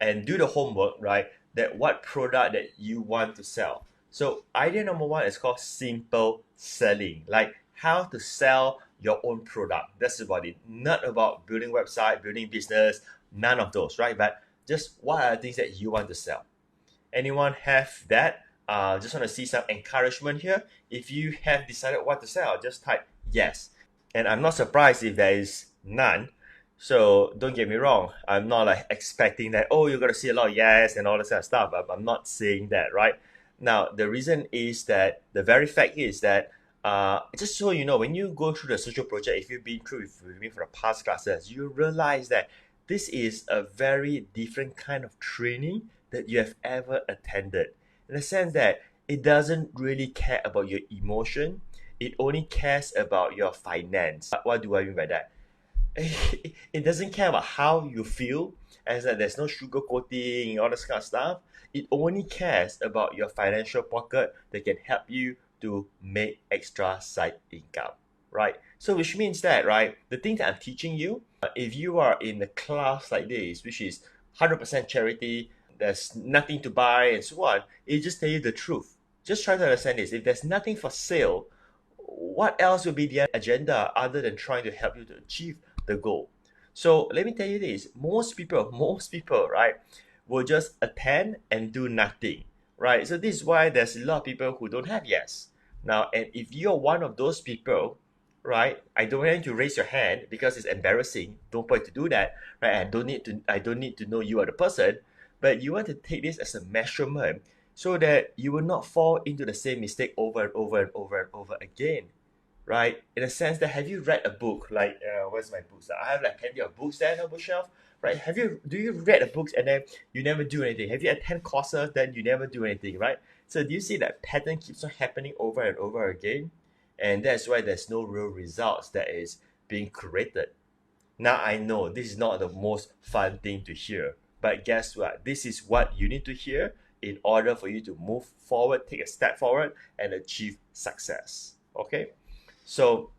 and do the homework, right? That what product that you want to sell. So idea number 1 is called simple selling, like how to sell your own product. That's about it. Not about building website, building business, none of those, right? But just what are the things that you want to sell. Anyone have that? Just want to see some encouragement here. If you have decided what to sell, just type yes. And I'm not surprised if there is none. So don't get me wrong. I'm not like expecting that, oh, you're going to see a lot of yes and all this kind of stuff. I'm not saying that, right? Now, the reason is that the very fact is that just so you know, when you go through the social project, if you've been through with me for the past classes, you realize that this is a very different kind of training that you have ever attended. In the sense that it doesn't really care about your emotion, it only cares about your finance. What do I mean by that? It doesn't care about how you feel, as that there's no sugar coating, all this kind of stuff. It only cares about your financial pocket that can help you to make extra side income, right? So which means that, right, the thing that I'm teaching you, if you are in a class like this, which is 100% charity, there's nothing to buy and so on, it just tell you the truth. Just try to understand this. If there's nothing for sale, what else will be the agenda other than trying to help you to achieve the goal? So let me tell you this, most people, right, will just attend and do nothing, right? So this is why there's a lot of people who don't have yes. Now, and if you're one of those people, right, I don't want you to raise your hand because it's embarrassing. Don't point to do that, right? I don't need to know you are the person, but you want to take this as a measurement so that you will not fall into the same mistake over and over and over and over again, right? In a sense that, have you read a book? Like, where's my books? I have like plenty of books there on the bookshelf, right? Do you read the books and then you never do anything? Have you attend courses, then you never do anything, right? So do you see that pattern keeps on happening over and over again? And that's why there's no real results that is being created. Now I know this is not the most fun thing to hear, but guess what? This is what you need to hear in order for you to move forward, take a step forward, and achieve success. Okay? So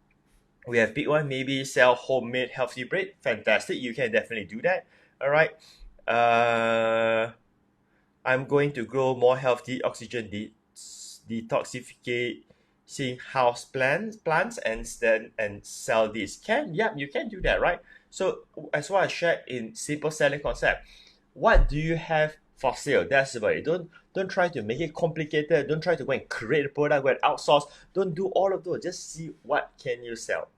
we have big one, maybe sell homemade healthy bread. Fantastic, you can definitely do that. All right. I'm going to grow more healthy oxygen detoxificating house plants and sell this. You can do that, right? So as what I shared in simple selling concept, what do you have for sale? That's about it. Don't try to make it complicated. Don't try to go and create a product, go and outsource. Don't do all of those. Just see what can you sell.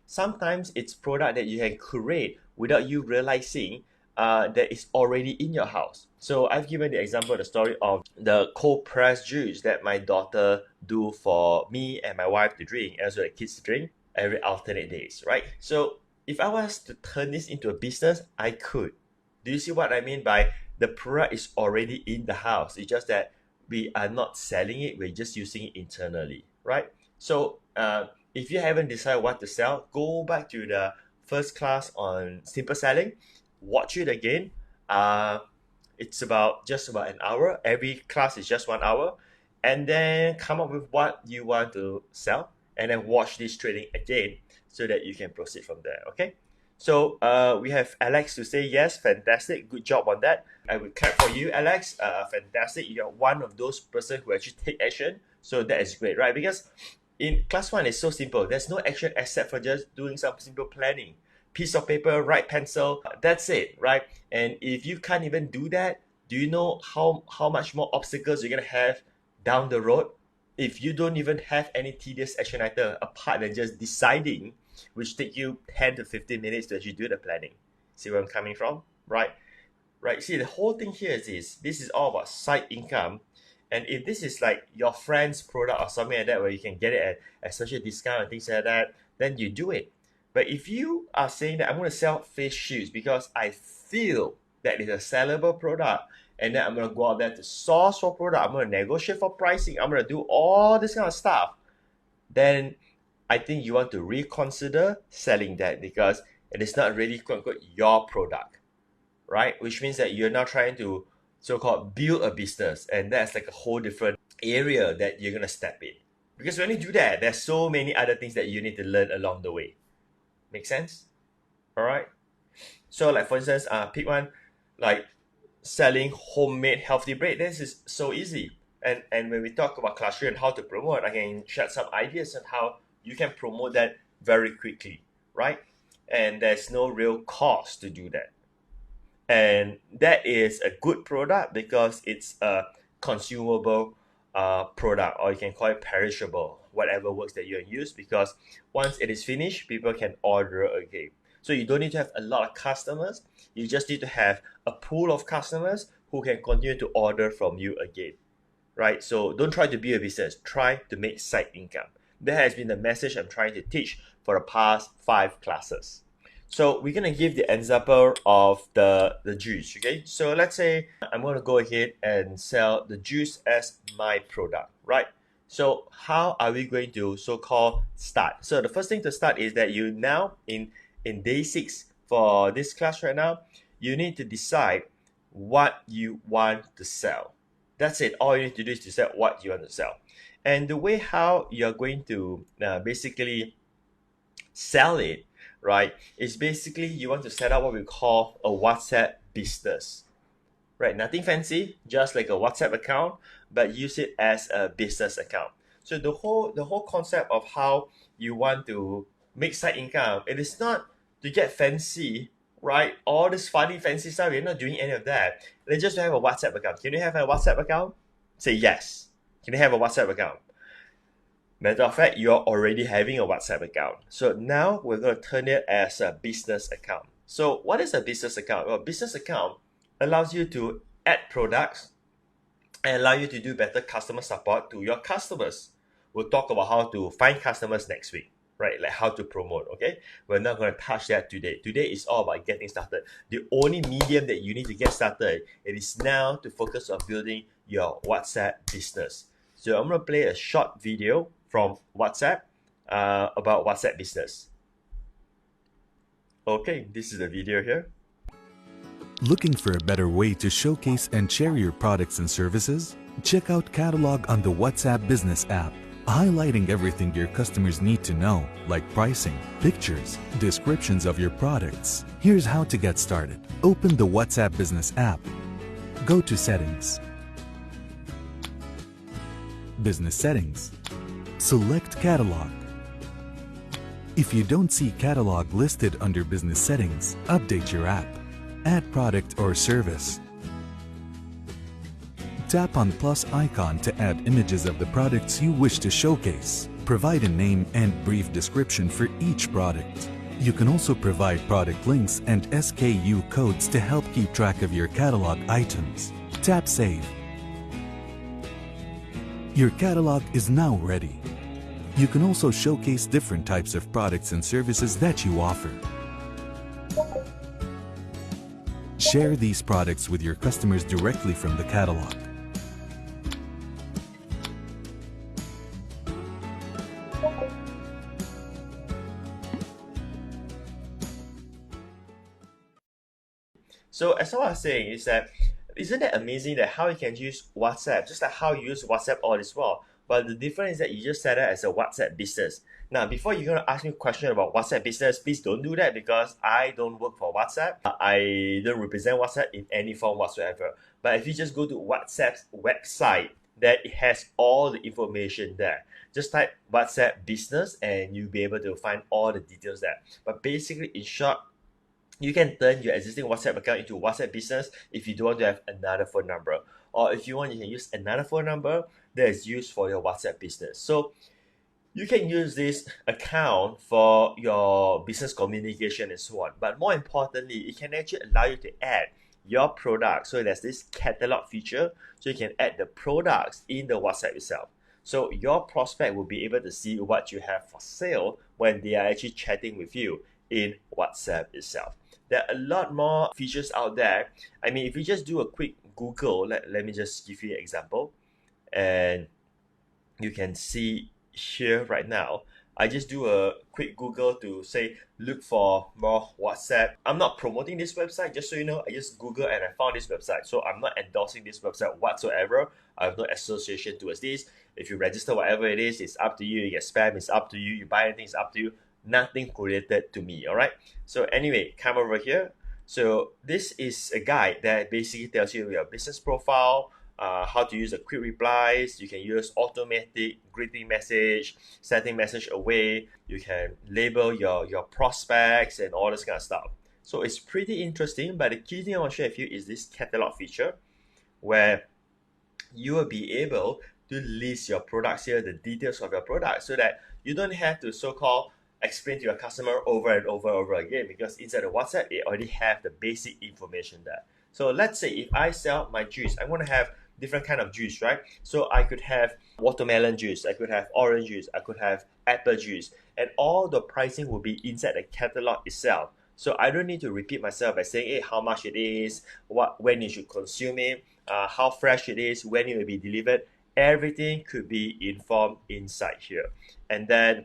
Sometimes it's product that you can create without you realizing that is already in your house. So I've given the example, the story of the cold pressed juice that my daughter do for me and my wife to drink, as well as kids to drink every alternate days, right? So if I was to turn this into a business, I could. Do you see what I mean by the product is already in the house? It's just that we are not selling it, we're just using it internally, right? So if you haven't decided what to sell, go back to the first class on simple selling, watch it again. It's just about an hour. Every class is just 1 hour, and then come up with what you want to sell, and then watch this training again so that you can proceed from there. Okay. So we have Alex to say yes, fantastic, good job on that. I will clap for you, Alex. Fantastic. You're one of those person who actually take action. So that is great, right? Because in class 1, it's so simple. There's no action except for just doing some simple planning. Piece of paper, write pencil, that's it, right? And if you can't even do that, do you know how much more obstacles you're gonna have down the road if you don't even have any tedious action item apart than just deciding, which take you 10 to 15 minutes to actually do the planning? See where I'm coming from, right? See, the whole thing here is this is all about side income. And if this is like your friend's product or something like that, where you can get it at a special discount and things like that, then you do it. But if you are saying that I'm going to sell face shields because I feel that it's a sellable product, and then I'm going to go out there to source for product, I'm going to negotiate for pricing, I'm going to do all this kind of stuff, then I think you want to reconsider selling that, because it is not really quote unquote your product, right? Which means that you're now trying to so-called build a business, and that's like a whole different area that you're going to step in. Because when you do that, there's so many other things that you need to learn along the way. Make sense? All right. So like for instance, pick one, like selling homemade healthy bread. This is so easy. And when we talk about class 3 and how to promote, I can share some ideas on how you can promote that very quickly, right? And there's no real cost to do that. And that is a good product because it's a consumable product, or you can call it perishable, whatever works that you use, because once it is finished, people can order again. So you don't need to have a lot of customers. You just need to have a pool of customers who can continue to order from you again, right? So don't try to be a business. Try to make side income. That has been the message I'm trying to teach for the past 5 classes. So we're going to give the example of the juice, okay? So let's say I'm going to go ahead and sell the juice as my product, right? So how are we going to so-called start? So the first thing to start is that you now, in day 6 for this class right now, you need to decide what you want to sell. That's it. All you need to do is to set what you want to sell. And the way how you're going to basically sell it, right, is basically you want to set up what we call a WhatsApp business, right? Nothing fancy, just like a WhatsApp account, but use it as a business account. So the whole concept of how you want to make side income, it is not to get fancy, right? All this funny fancy stuff, you're not doing any of that. Let's just have a WhatsApp account. Can you have a WhatsApp account? Say yes. Can you have a WhatsApp account? Matter of fact, you're already having a WhatsApp account. So now we're going to turn it as a business account. So what is a business account? Well, business account allows you to add products and allow you to do better customer support to your customers. We'll talk about how to find customers next week, right? Like how to promote, okay? We're not going to touch that today. Today is all about getting started. The only medium that you need to get started, it is now to focus on building your WhatsApp business. So I'm going to play a short video from WhatsApp about WhatsApp business. Okay, this is the video here. Looking for a better way to showcase and share your products and services? Check out Catalog on the WhatsApp Business app, highlighting everything your customers need to know, like pricing, pictures, descriptions of your products. Here's how to get started. Open the WhatsApp Business app. Go to Settings. Business Settings. Select Catalog. If you don't see Catalog listed under Business Settings, update your app. Add product or service. Tap on plus icon to add images of the products you wish to showcase. Provide a name and brief description for each product. You can also provide product links and SKU codes to help keep track of your catalog items. Tap Save. Your catalog is now ready. You can also showcase different types of products and services that you offer. Share these products with your customers directly from the catalog. So as I was saying is that, isn't it amazing that how you can use WhatsApp, just like how you use WhatsApp all this while, but the difference is that you just set it as a WhatsApp business. Now, before you're going to ask me a question about WhatsApp business, please don't do that because I don't work for WhatsApp. I don't represent WhatsApp in any form whatsoever. But if you just go to WhatsApp's website, that it has all the information there. Just type WhatsApp business and you'll be able to find all the details there. But basically, in short, you can turn your existing WhatsApp account into WhatsApp business if you don't want to have another phone number. Or if you want, you can use another phone number that is used for your WhatsApp business. So you can use this account for your business communication and so on. But more importantly, it can actually allow you to add your product. So there's this catalog feature. So you can add the products in the WhatsApp itself. So your prospect will be able to see what you have for sale when they are actually chatting with you in WhatsApp itself. There are a lot more features out there. I mean, if you just do a quick Google, let me just give you an example. And you can see here right now, I just do a quick Google to say, look for more WhatsApp. I'm not promoting this website, just so you know. I just Google and I found this website. So I'm not endorsing this website whatsoever. I have no association towards this. If you register whatever it is, it's up to you. You get spam, it's up to you. You buy anything, it's up to you. Nothing related to me, all right? So anyway, come over here. So this is a guide that basically tells you your business profile, how to use the quick replies. You can use automatic greeting message, sending message away. You can label your prospects and all this kind of stuff. So it's pretty interesting, but the key thing I want to share with you is this catalog feature where you will be able to list your products here, the details of your product, so that you don't have to so-called explain to your customer over and over again, because inside the WhatsApp, it already have the basic information there. So let's say if I sell my juice, I want to have different kind of juice, right? So I could have watermelon juice, I could have orange juice, I could have apple juice, and all the pricing will be inside the catalog itself. So I don't need to repeat myself by saying, hey, how much it is, when you should consume it, how fresh it is, when it will be delivered. Everything could be informed inside here. And then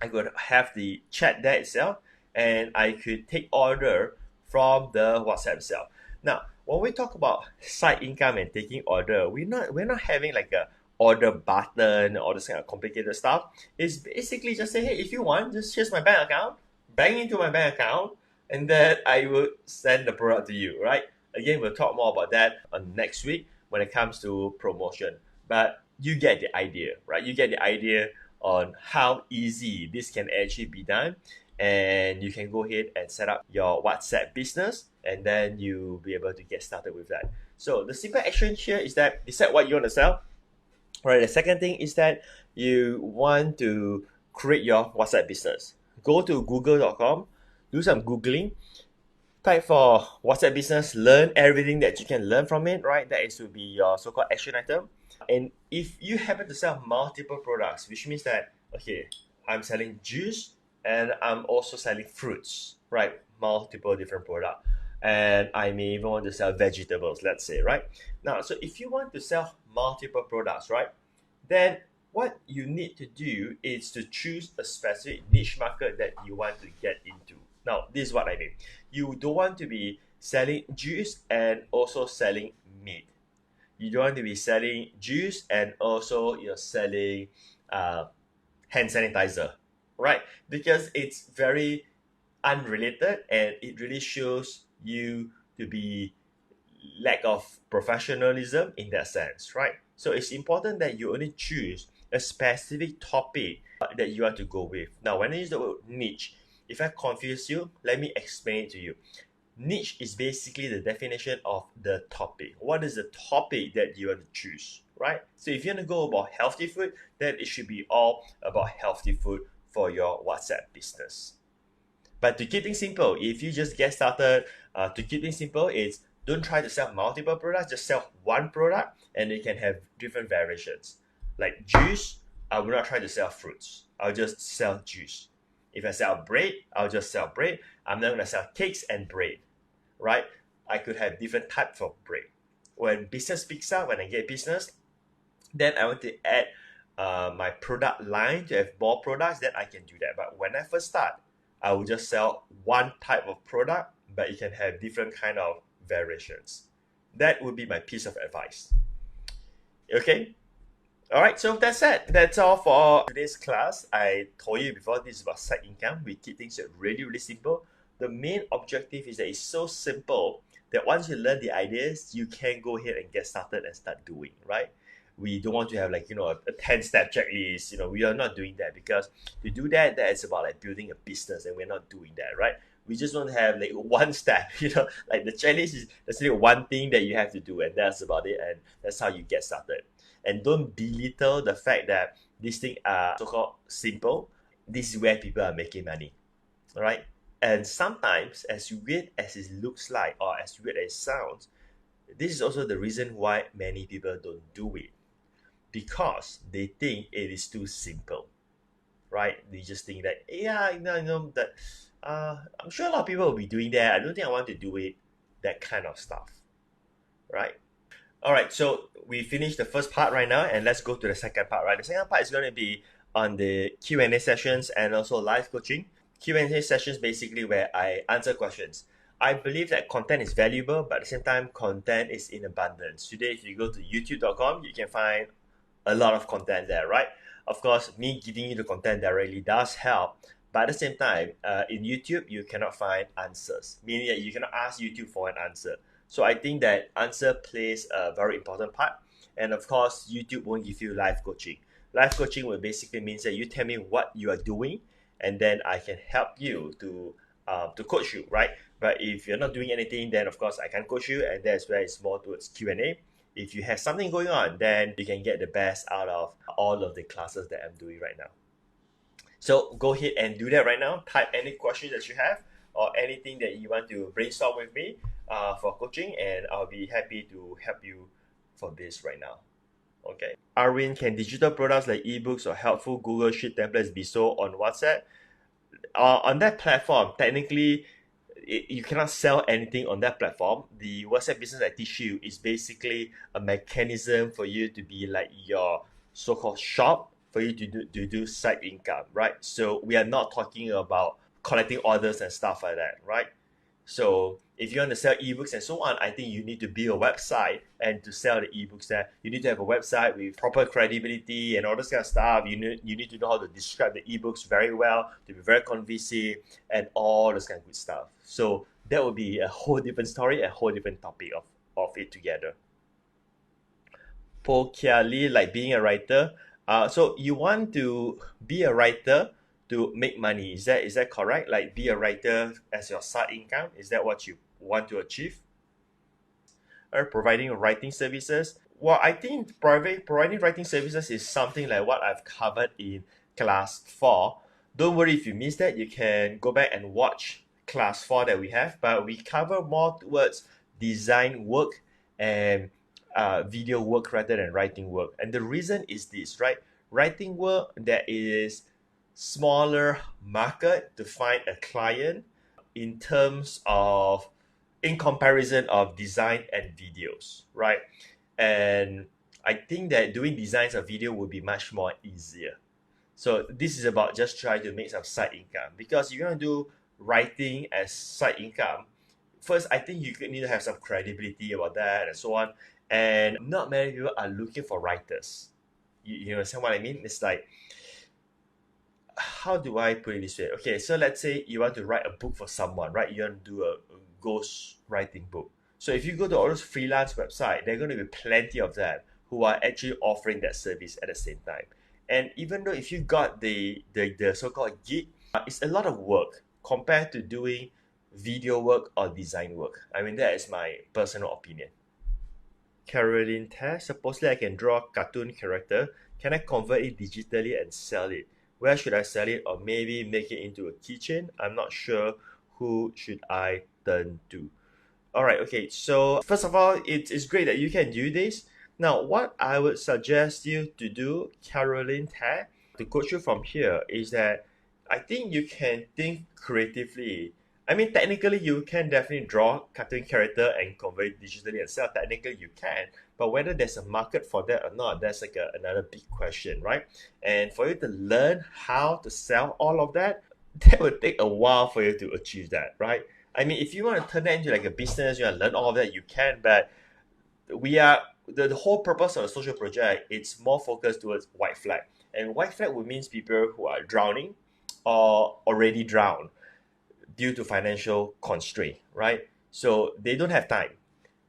I could have the chat there itself, and I could take order from the WhatsApp itself. Now, when we talk about side income and taking order, we're not having like a order button or all this kind of complicated stuff. It's basically just say, hey, if you want, just here's my bank account, bang into my bank account, and then I will send the product to you, right? Again, we'll talk more about that on next week when it comes to promotion. But you get the idea, right? You get the idea on how easy this can actually be done, and you can go ahead and set up your WhatsApp business, and then you'll be able to get started with that. So the simple action here is that decide what you want to sell. Right. The second thing is that you want to create your WhatsApp business. Go to google.com, do some Googling, type for WhatsApp business, learn everything that you can learn from it, right? That is to be your so-called action item. And if you happen to sell multiple products, which means that, okay, I'm selling juice and I'm also selling fruits, right? Multiple different products. And I may even want to sell vegetables, let's say, right? Now, so if you want to sell multiple products, right, then what you need to do is to choose a specific niche market that you want to get into. Now, this is what I mean. You don't want to be selling juice and also selling meat. You don't want to be selling juice and also you're selling hand sanitizer, right? Because it's very unrelated and it really shows you to be lack of professionalism in that sense, right? So it's important that you only choose a specific topic that you want to go with. Now, when I use the word niche, if I confuse you, let me explain it to you. Niche is basically the definition of the topic. What is the topic that you want to choose, right? So if you want to go about healthy food, then it should be all about healthy food for your WhatsApp business. But to keep things simple, if you just get started, to keep things simple, it's don't try to sell multiple products, just sell one product and it can have different variations. Like juice, I will not try to sell fruits. I'll just sell juice. If I sell bread, I'll just sell bread. I'm not going to sell cakes and bread, right? I could have different types of bread. When business picks up, when I get business, then I want to add my product line to have more products, then I can do that. But when I first start, I will just sell one type of product, but it can have different kind of variations. That would be my piece of advice. Okay? All right, so that's it. That's all for today's class. I told you before, this is about side income. We keep things really, really simple. The main objective is that it's so simple that once you learn the ideas, you can go ahead and get started and start doing, right? We don't want to have like, a 10-step checklist. We are not doing that because to do that, that's about like building a business and we're not doing that, right? We just want to have like one step, like the checklist is necessarily one thing that you have to do and that's about it and that's how you get started. And don't belittle the fact that these things are so-called simple. This is where people are making money, all right? And sometimes, as weird as it looks like or as weird as it sounds, this is also the reason why many people don't do it. Because they think it is too simple, right? They just think that, yeah, that I'm sure a lot of people will be doing that. I don't think I want to do it, that kind of stuff, right? All right, so we finished the first part right now, and let's go to the second part, right? The second part is going to be on the Q&A sessions and also live coaching. Q&A sessions basically where I answer questions. I believe that content is valuable, but at the same time, content is in abundance. Today, if you go to youtube.com, you can find a lot of content there, right? Of course, me giving you the content directly does help, but at the same time, in YouTube, you cannot find answers, meaning that you cannot ask YouTube for an answer. So I think that answer plays a very important part. And of course, YouTube won't give you live coaching. Live coaching will basically means that you tell me what you are doing, and then I can help you to coach you, right? But if you're not doing anything, then of course I can coach you, and that's where it's more towards Q&A. If you have something going on, then you can get the best out of all of the classes that I'm doing right now. So go ahead and do that right now. Type any questions that you have or anything that you want to brainstorm with me for coaching, and I'll be happy to help you for this right now. Okay. Arwin, can digital products like ebooks or helpful Google Sheet templates be sold on WhatsApp? On that platform, technically, you cannot sell anything on that platform. The WhatsApp business I teach you is basically a mechanism for you to be like your so-called shop for you to do side income, right? So we are not talking about collecting orders and stuff like that, right? So if you want to sell ebooks and so on, I think you need to build a website, and to sell the ebooks there, you need to have a website with proper credibility and all this kind of stuff. You need to know how to describe the ebooks very well, to be very convincing, and all this kind of good stuff. So that would be a whole different story, a whole different topic of it together. Po Kia Lee, like being a writer. So you want to be a writer to make money. Is that correct? Like be a writer as your side income? Is that what you want to achieve? Or providing writing services? Well, I think providing writing services is something like what I've covered in class 4. Don't worry if you missed that. You can go back and watch class 4 that we have, but we cover more towards design work and video work rather than writing work. And the reason is this, right? Writing work, there is smaller market to find a client in terms of, in comparison of design and videos, right? And I think that doing designs of video would be much more easier. So this is about just trying to make some side income, because if you want to do writing as side income, first I think you need to have some credibility about that and so on. And not many people are looking for writers. You understand what I mean? It's like, how do I put it this way? Okay, so let's say you want to write a book for someone, right? You want to do a ghost writing book. So if you go to all those freelance websites, there are going to be plenty of them who are actually offering that service at the same time. And even though if you got the so-called gig, it's a lot of work compared to doing video work or design work. I mean, that is my personal opinion. Caroline Teh, supposedly I can draw cartoon character. Can I convert it digitally and sell it? Where should I sell it, or maybe make it into a keychain? I'm not sure. Who should I turn to? All right, okay. So first of all, it's great that you can do this. Now, what I would suggest you to do, Caroline Teh, to coach you from here is that I think you can think creatively. I mean, technically, you can definitely draw cartoon character and convert it digitally and sell. Technically, you can, but whether there's a market for that or not, that's like another big question, right? And for you to learn how to sell all of that, that would take a while for you to achieve that, right? I mean, if you want to turn that into like a business, you want to learn all of that, you can, but we are the whole purpose of a social project, it's more focused towards white flag. And white flag would mean people who are drowning or already drowned due to financial constraint, right? So they don't have time.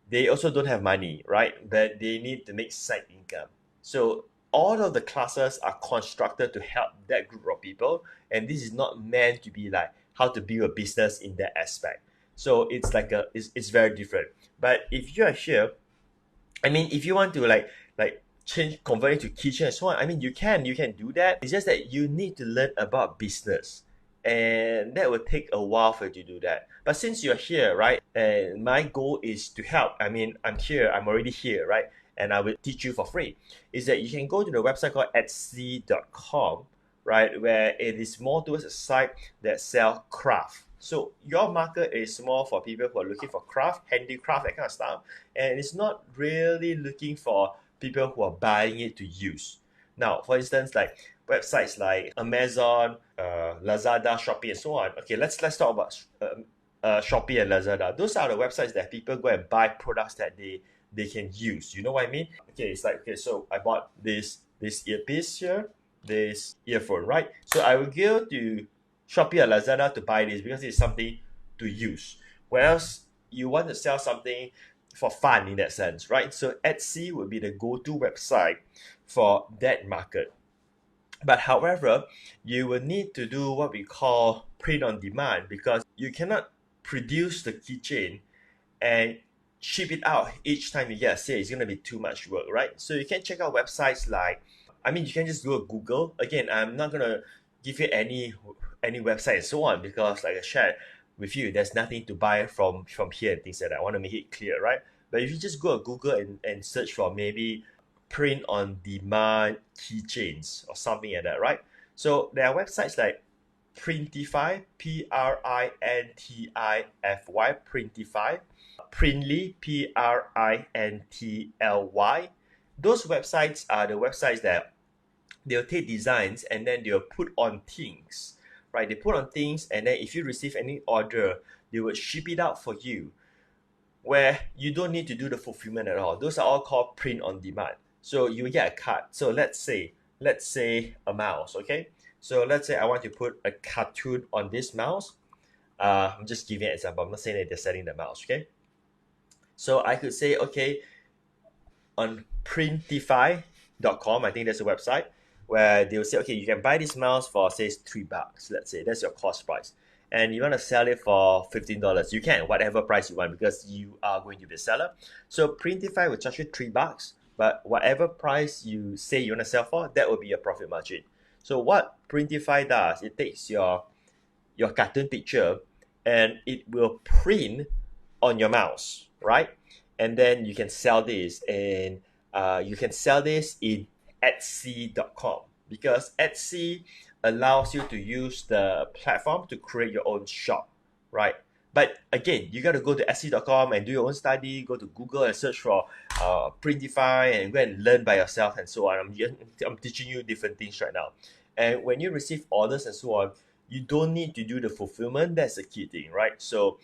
They also don't have money, right? But they need to make side income. So all of the classes are constructed to help that group of people, and this is not meant to be like how to build a business in that aspect. So it's like it's very different. But if you are here, I mean, if you want to like change convert it to kitchen and so on, I mean, you can do that. It's just that you need to learn about business, and that will take a while for you to do that. But since you're here, right, and my goal is to help. I mean, I'm already here, right, and I will teach you for free. Is that you can go to the website called Etsy.com, right, where it is more towards a site that sell craft. So your market is more for people who are looking for craft, handicraft, that kind of stuff, and it's not really looking for people who are buying it to use. Now, for instance, like websites like Amazon, Lazada, Shopee, and so on. Okay, let's talk about Shopee and Lazada. Those are the websites that people go and buy products that they can use. You know what I mean? Okay, it's like, okay, so I bought this earpiece here, this earphone, right? So I will go to Shopee or Lazada to buy this because it's something to use. Whereas you want to sell something for fun in that sense, right? So Etsy would be the go-to website for that market. But however, you will need to do what we call print on demand because you cannot produce the keychain and ship it out each time you get a sale. It's going to be too much work, right? So you can check out websites like, I mean, you can just go to Google. Again, I'm not going to give you any website and so on because like I shared with you, there's nothing to buy from here and things like that. I want to make it clear, right? But if you just go to Google and search for maybe print on demand keychains or something like that, right? So there are websites like Printify, Printify, Printify, Printly, Printly. Those websites are the websites that they'll take designs and then they'll put on things, right? They put on things, and then if you receive any order, they will ship it out for you, where you don't need to do the fulfillment at all. Those are all called print on demand. So you will get a card. So let's say a mouse, okay? So let's say I want to put a cartoon on this mouse. I'm just giving an example. I'm not saying that they're selling the mouse, okay? So I could say, okay, on printify.com, I think that's a website, where they'll say, okay, you can buy this mouse for, say, $3, let's say. That's your cost price. And you want to sell it for $15. You can, whatever price you want, because you are going to be a seller. So Printify will charge you $3, but whatever price you say you want to sell for, that will be your profit margin. So what Printify does, it takes your cartoon picture and it will print on your mouse, right? And then you can sell this, and you can sell this in Etsy.com because Etsy allows you to use the platform to create your own shop, right? But again, you got to go to Etsy.com and do your own study, go to Google and search for Printify and go and learn by yourself and so on. I'm teaching you different things right now. And when you receive orders and so on, you don't need to do the fulfillment. That's the key thing, right? So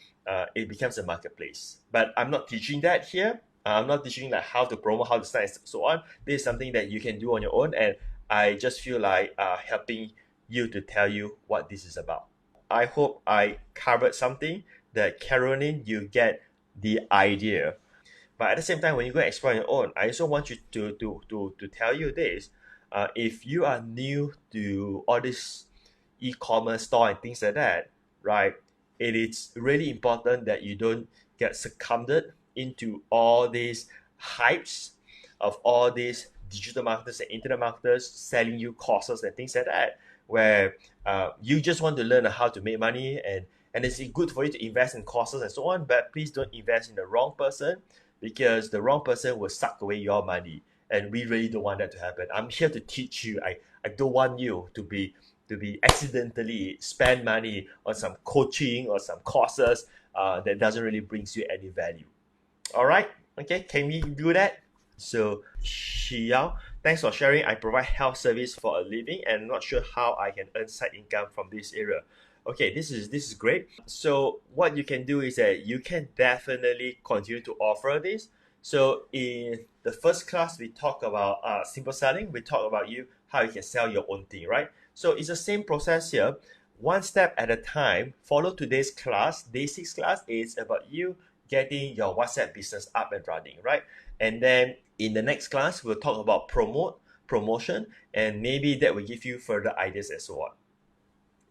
it becomes a marketplace. But I'm not teaching that here. I'm not teaching like how to promote, how to start, and so on. This is something that you can do on your own, and I just feel like helping you to tell you what this is about. I hope I covered something that Caroline, you get the idea. But at the same time, when you go explore on your own, I also want you to tell you this. If you are new to all this e-commerce store and things like that, right? It is really important that you don't get succumbed into all these hypes of all these digital marketers and internet marketers selling you courses and things like that, where you just want to learn how to make money, and it's good for you to invest in courses and so on, but please don't invest in the wrong person, because the wrong person will suck away your money, and we really don't want that to happen. I'm here to teach you. I don't want you to be accidentally spend money on some coaching or some courses that doesn't really brings you any value. All right, okay, can we do that? So Xiao, thanks for sharing. I provide health service for a living and not sure how I can earn side income from this area. Okay, this is great. So what you can do is that you can definitely continue to offer this. So in the first class, we talk about simple selling. We talk about you how you can sell your own thing, right? So it's the same process here. One step at a time. Follow today's class. Day 6 class is about you getting your WhatsApp business up and running, right? And then in the next class, we'll talk about promotion, and maybe that will give you further ideas and so on.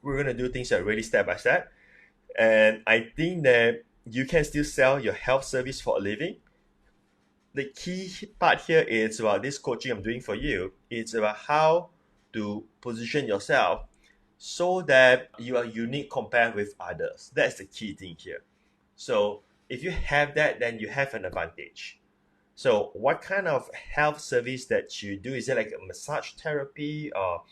We're going to do things that really step by step. And I think that you can still sell your health service for a living. The key part here is about this coaching I'm doing for you. It's about how to position yourself so that you are unique compared with others. That's the key thing here. So if you have that, then you have an advantage. So what kind of health service that you do? Is it like a massage therapy, or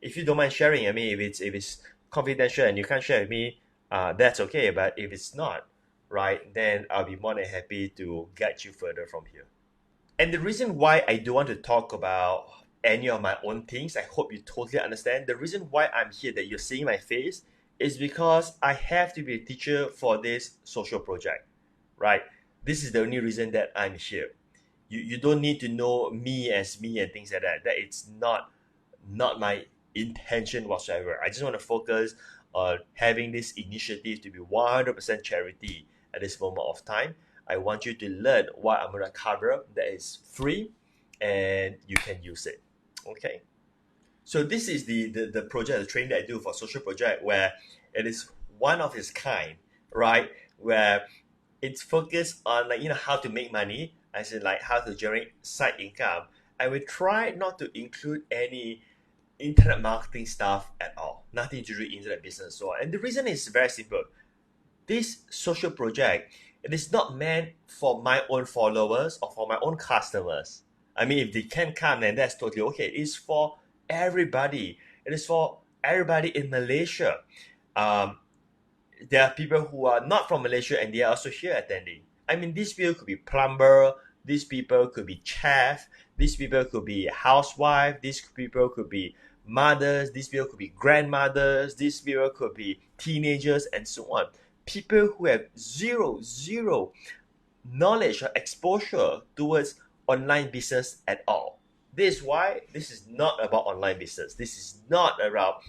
if you don't mind sharing? I mean, if it's confidential and you can't share with me, that's okay. But if it's not, right, then I'll be more than happy to get you further from here. And the reason why I don't want to talk about any of my own things, I hope you totally understand. The reason why I'm here, that you're seeing my face, is because I have to be a teacher for this social project, right? This is the only reason that I'm here. You don't need to know me as me and things like that. That it's not my intention whatsoever. I just want to focus on having this initiative to be 100% charity at this moment of time. I want you to learn what I'm going to cover that is free and you can use it. Okay. So this is the project, the training that I do for social project, where it is one of its kind, right? Where it's focused on, like, how to make money, as in like how to generate side income. And we try not to include any internet marketing stuff at all. Nothing to do with internet business and so on. And the reason is very simple. This social project, it is not meant for my own followers or for my own customers. I mean, if they can come, then that's totally okay. It's for everybody. It is for everybody in Malaysia. There are people who are not from Malaysia and they are also here attending. I mean, these people could be plumber, these people could be chef, these people could be housewife, these people could be mothers, these people could be grandmothers, these people could be teenagers, and so on. People who have zero knowledge or exposure towards online business at all. This is why this is not about online business. This is not about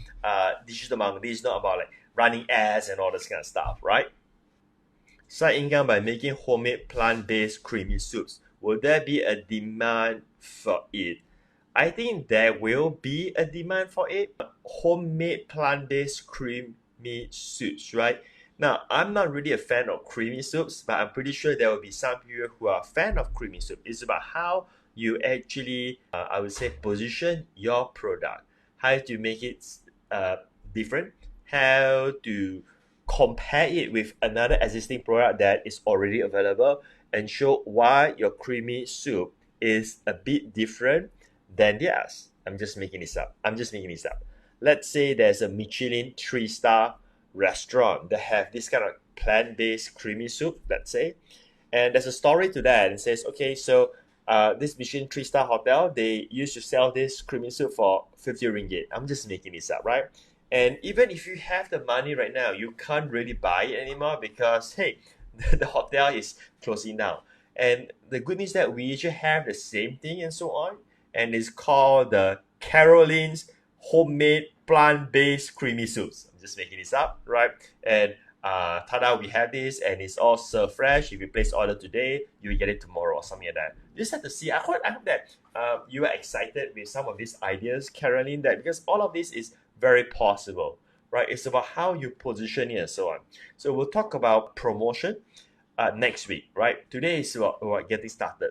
digital marketing. This is not about like running ads and all this kind of stuff, right? Side income by making homemade plant-based creamy soups. Will there be a demand for it? I think there will be a demand for it. Homemade plant-based creamy soups, right? Now, I'm not really a fan of creamy soups, but I'm pretty sure there will be some people who are a fan of creamy soup. It's about how you actually, I would say, position your product, how to make it different, how to compare it with another existing product that is already available, and show why your creamy soup is a bit different than theirs. I'm just making this up. Let's say there's a Michelin 3-star restaurant that have this kind of plant-based creamy soup, let's say, and there's a story to that. It says, okay, so this Michelin 3-star hotel, they used to sell this creamy soup for 50 ringgit. I'm just making this up, right? And even if you have the money right now, you can't really buy it anymore because, hey, the hotel is closing down. And the good news is that we usually have the same thing and so on, and it's called the Caroline's homemade plant-based creamy soups. I'm just making this up, right? And tada, we have this and it's all served fresh. If you place order today, you will get it tomorrow or something like that. You just have to see. I hope that you are excited with some of these ideas, Caroline, that because all of this is very possible, right? It's about how you position it and so on. So we'll talk about promotion next week, right? Today is about getting started.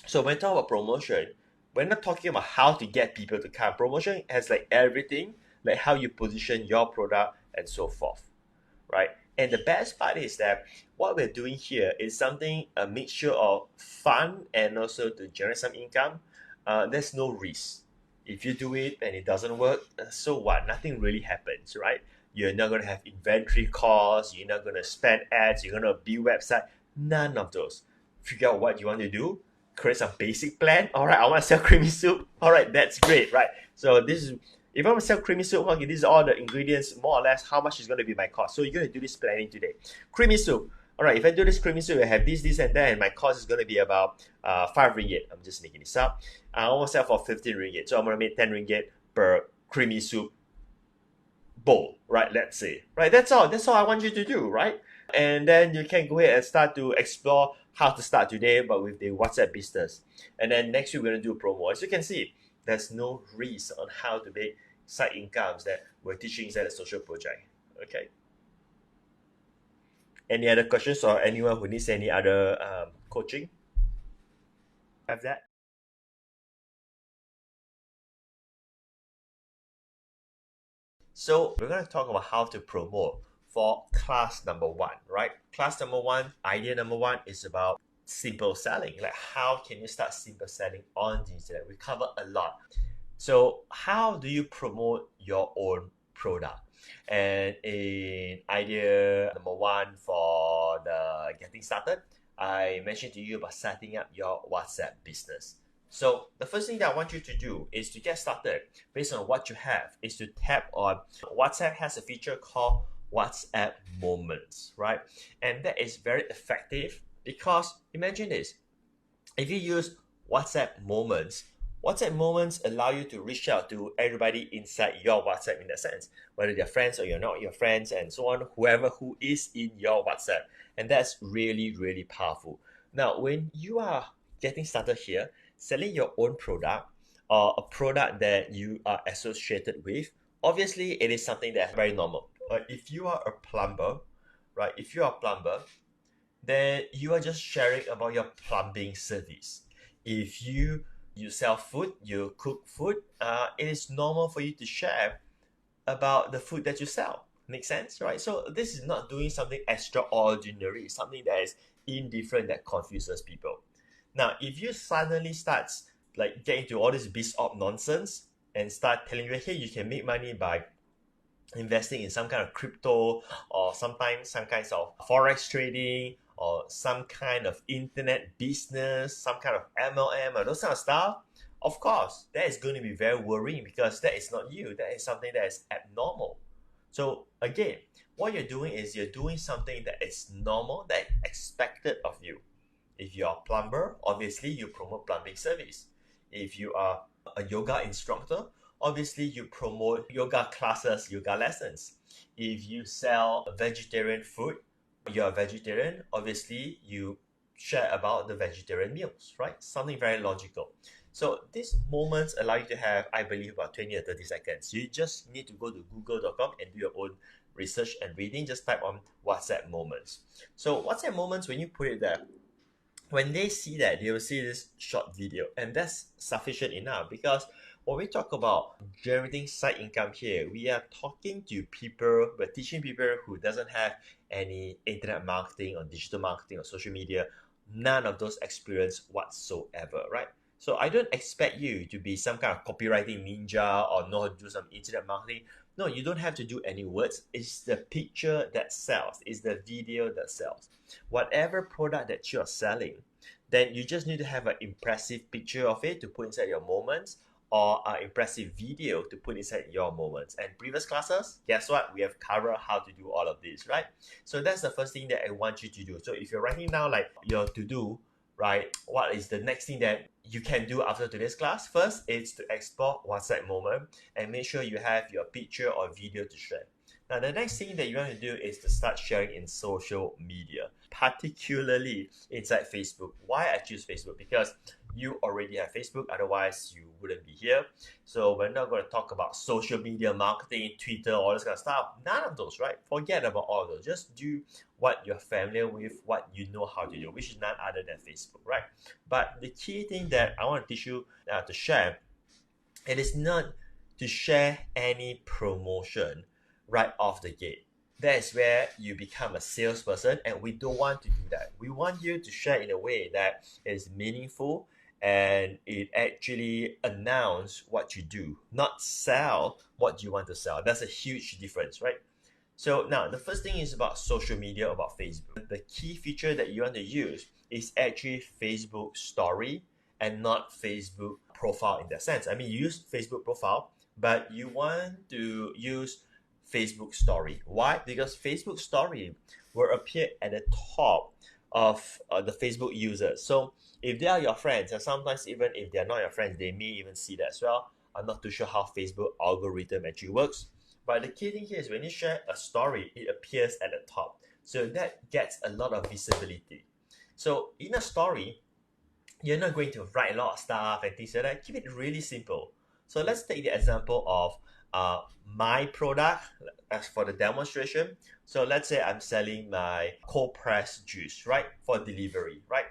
So when we talk about promotion, we're not talking about how to get people to come. Promotion has like everything, like how you position your product and so forth, right? And the best part is that what we're doing here is something, a mixture of fun and also to generate some income. There's no risk. If you do it and it doesn't work, so what? Nothing really happens, right? You're not going to have inventory costs. You're not going to spend ads. You're going to build website. None of those. Figure out what you want to do. Create some basic plan. All right, I want to sell creamy soup. All right, that's great, right? So this is, if I want to sell creamy soup, okay, these are all the ingredients, more or less, how much is going to be my cost. So you're going to do this planning today. Creamy soup. All right, if I do this creamy soup, I have this, and that, and my cost is going to be about 5 ringgit. I'm just making this up. I want to sell for 15 ringgit. So I'm going to make 10 ringgit per creamy soup bowl, right? Let's say, right? That's all I want you to do, right? And then you can go ahead and start to explore how to start today, but with the WhatsApp business. And then next week, we're going to do a promo. As you can see, there's no risk on how to make side incomes that we're teaching inside the social project. Okay. Any other questions or anyone who needs any other coaching? Have that? So we're going to talk about how to promote for class number 1, right? Class number 1, idea number 1 is about simple selling. Like how can you start simple selling on the internet? We cover a lot. So how do you promote your own product? And in idea number 1 for the getting started, I mentioned to you about setting up your WhatsApp business. So the first thing that I want you to do is to get started based on what you have is to tap on WhatsApp has a feature called WhatsApp Moments, right? And that is very effective because imagine this, if you use WhatsApp Moments allow you to reach out to everybody inside your WhatsApp in that sense, whether they're friends or you're not your friends and so on, whoever who is in your WhatsApp. And that's really, really powerful. Now, when you are getting started here, selling your own product or a product that you are associated with, obviously it is something that's very normal. But if you are a plumber, right? If you are a plumber, then you are just sharing about your plumbing service. If you sell food, you cook food, it is normal for you to share about the food that you sell. Make sense, right? So this is not doing something extraordinary, something that is indifferent that confuses people. Now, if you suddenly start like get into all this biz op nonsense and start telling you, hey, you can make money by investing in some kind of crypto or sometimes some kinds of forex trading or some kind of internet business, some kind of MLM or those kind of stuff, of course, that is going to be very worrying because that is not you. That is something that is abnormal. So again, what you're doing is you're doing something that is normal, that is expected of you. If you're a plumber, obviously you promote plumbing service. If you are a yoga instructor, obviously you promote yoga classes, yoga lessons. If you sell vegetarian food, you're a vegetarian, obviously you share about the vegetarian meals, right? Something very logical. So these moments allow you to have, I believe, about 20 or 30 seconds. You just need to go to google.com and do your own research and reading. Just type on WhatsApp moments. So WhatsApp moments, when you put it there, when they see that, they will see this short video, and that's sufficient enough because when we talk about generating side income here, we are talking to people, we're teaching people who doesn't have any internet marketing or digital marketing or social media, none of those experience whatsoever, right? So I don't expect you to be some kind of copywriting ninja or know how to do some internet marketing. No, you don't have to do any words. It's the picture that sells. It's the video that sells. Whatever product that you're selling, then you just need to have an impressive picture of it to put inside your moments or an impressive video to put inside your moments. And previous classes, guess what? We have covered how to do all of this, right? So that's the first thing that I want you to do. So if you're writing down like your to-do, right, what is the next thing that you can do after today's class? First, it's to explore WhatsApp moment and make sure you have your picture or video to share. Now, the next thing that you want to do is to start sharing in social media, particularly inside Facebook. Why I choose Facebook? Because you already have Facebook, otherwise you wouldn't be here. So we're not going to talk about social media marketing, Twitter, all this kind of stuff. None of those, right? Forget about all of those. Just do what you're familiar with, what you know how to do, which is none other than Facebook, right? But the key thing that I want to teach you to share, it is not to share any promotion right off the gate. That is where you become a salesperson, and we don't want to do that. We want you to share in a way that is meaningful and it actually announce what you do, not sell what you want to sell. That's a huge difference, right? So now the first thing is about social media, about Facebook. The key feature that you want to use is actually Facebook story and not Facebook profile in that sense. I mean, you use Facebook profile, but you want to use Facebook story. Why? Because Facebook story will appear at the top of the Facebook users. So if they are your friends, and sometimes even if they are not your friends, they may even see that as well. I'm not too sure how Facebook algorithm actually works. But the key thing here is when you share a story, it appears at the top. So that gets a lot of visibility. So in a story, you're not going to write a lot of stuff and things like that. Keep it really simple. So let's take the example of my product as for the demonstration. So let's say I'm selling my cold pressed juice, right, for delivery, right?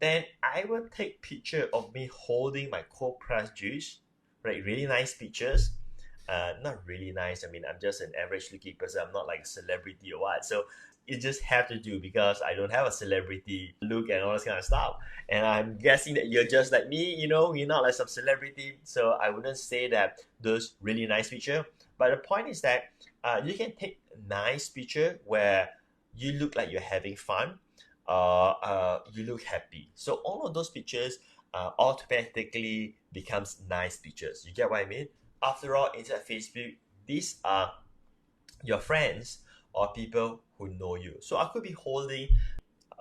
Then I will take picture of me holding my cold pressed juice, right? Really nice pictures. Not really nice. I mean, I'm just an average looking person. I'm not like a celebrity or what. So you just have to do because I don't have a celebrity look and all this kind of stuff. And I'm guessing that you're just like me, you know, you're not like some celebrity. So I wouldn't say that those really nice picture. But the point is that you can take a nice picture where you look like you're having fun, you look happy. So all of those pictures automatically becomes nice pictures. You get what I mean? After all, inside Facebook, these are your friends or people who know you. So I could be holding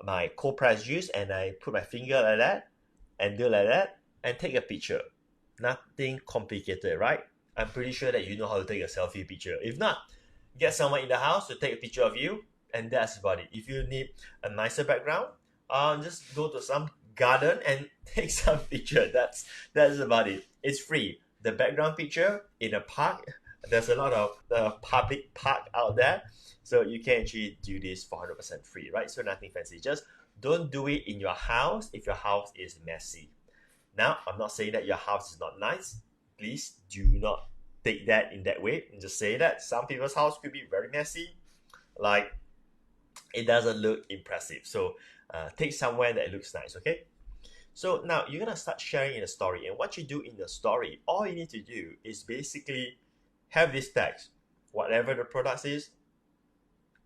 my cold pressed juice and I put my finger like that and do like that and take a picture. Nothing complicated, right? I'm pretty sure that you know how to take a selfie picture. If not, get someone in the house to take a picture of you, and that's about it. If you need a nicer background, just go to some garden and take some picture. That's about it. It's free. The background picture in a park, there's a lot of public park out there, so you can actually do this for 100% free, right? So nothing fancy. Just don't do it in your house if your house is messy. Now, I'm not saying that your house is not nice. Please do not take that in that way and just say that some people's house could be very messy, like it doesn't look impressive. So take somewhere that looks nice, okay? So now you're gonna start sharing in a story, and what you do in the story, all you need to do is basically have this text, whatever the product is,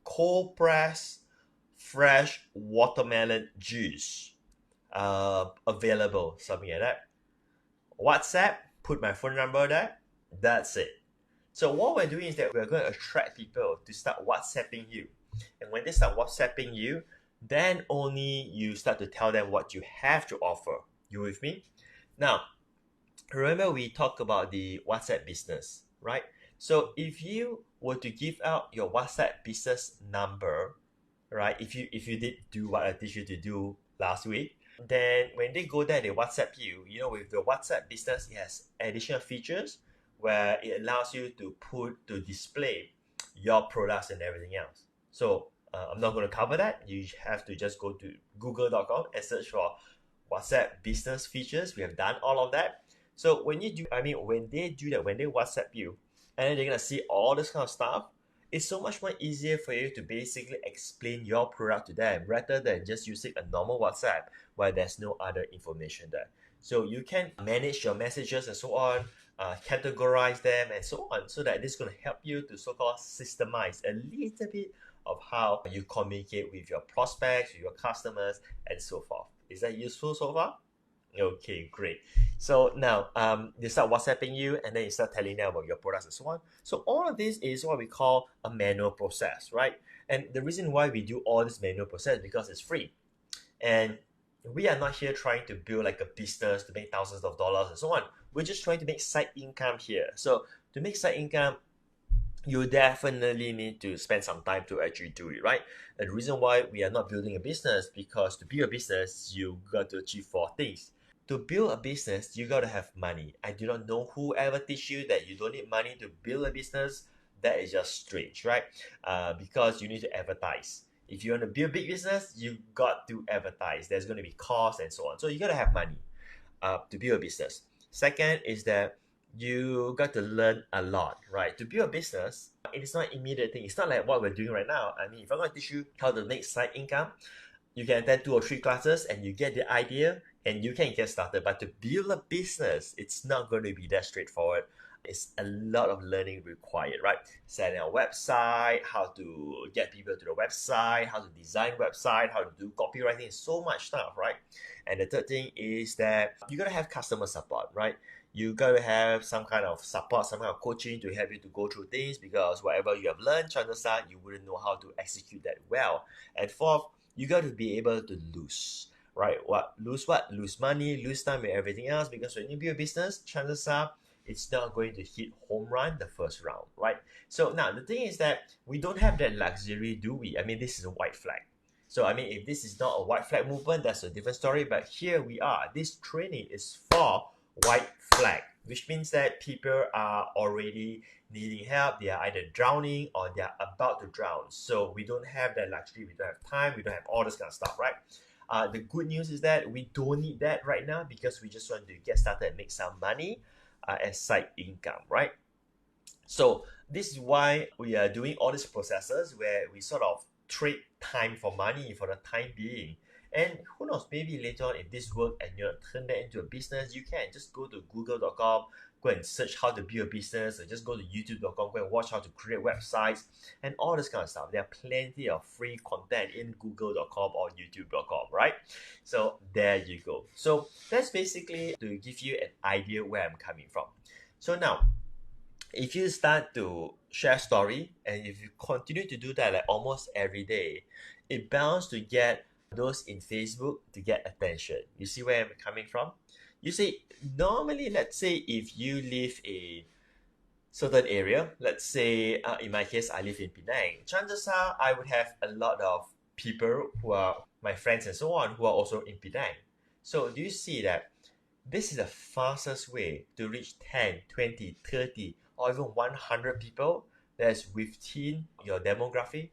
cold press fresh watermelon juice, available, something like that. WhatsApp, put my phone number there. That's it. So what we're doing is that we're going to attract people to start WhatsApping you, and when they start WhatsApping you, then only you start to tell them what you have to offer. You with me? Now, remember we talked about the WhatsApp business, right? So if you were to give out your WhatsApp business number, right? If you did do what I teach you to do last week, then when they go there, they WhatsApp you. You know, with the WhatsApp business, it has additional features where it allows you to display your products and everything else. So I'm not going to cover that. You have to just go to google.com and search for WhatsApp business features. We have done all of that. So when they do that, when they WhatsApp you, and then they're going to see all this kind of stuff, it's so much more easier for you to basically explain your product to them rather than just using a normal WhatsApp where there's no other information there. So you can manage your messages and so on, categorize them and so on, so that this is going to help you to so-called systemize a little bit of how you communicate with your prospects, with your customers, and so forth. Is that useful so far? Okay, great. So now they start WhatsApping you, and then you start telling them about your products and so on. So all of this is what we call a manual process, right? And the reason why we do all this manual process is because it's free. And we are not here trying to build like a business to make thousands of dollars and so on. We're just trying to make side income here. So to make side income, you definitely need to spend some time to actually do it, right? And the reason why we are not building a business, because to build a business, you got to achieve four things. To build a business, you got to have money. I do not know who ever teach you that you don't need money to build a business. That is just strange, right? Because you need to advertise. If you want to build a big business, you got to advertise. There's going to be costs and so on. So you got to have money to build a business. Second is that you got to learn a lot, right? To build a business, it is not an immediate thing. It's not like what we're doing right now. I mean, if I'm going to teach you how to make side income, you can attend 2 or 3 classes and you get the idea and you can get started. But to build a business, it's not going to be that straightforward. It's a lot of learning required, right? Setting a website, how to get people to the website, how to design website, how to do copywriting, so much stuff, right? And the third thing is that you gotta have customer support, right? You gotta have some kind of support, some kind of coaching to help you to go through things, because whatever you have learned, chances are you wouldn't know how to execute that well. And fourth, you got to be able to lose, right? What? Lose money, lose time, and everything else. Because when you build a business, chances are it's not going to hit home run the first round, right? So now the thing is that we don't have that luxury, do we? I mean, this is a white flag. So I mean, if this is not a white flag movement, that's a different story. But here we are. This training is for white flag, which means that people are already needing help. They are either drowning or they are about to drown. So we don't have that luxury. We don't have time. We don't have all this kind of stuff, right? The good news is that we don't need that right now, because we just want to get started and make some money as side income, right? So this is why we are doing all these processes where we sort of trade time for money for the time being. And who knows, maybe later on, if this works and you turn that into a business, you can just go to google.com, go and search how to build a business, or just go to youtube.com, go and watch how to create websites and all this kind of stuff. There are plenty of free content in google.com or youtube.com, right? So there you go. So that's basically to give you an idea where I'm coming from. So now, if you start to share story and if you continue to do that like almost every day, it bounds to get those in Facebook to get attention. You see where I'm coming from? You see, normally, let's say if you live in certain area, let's say in my case, I live in Penang, chances are I would have a lot of people who are my friends and so on who are also in Penang. So do you see that this is the fastest way to reach 10, 20, 30, or even 100 people that's within your demographic,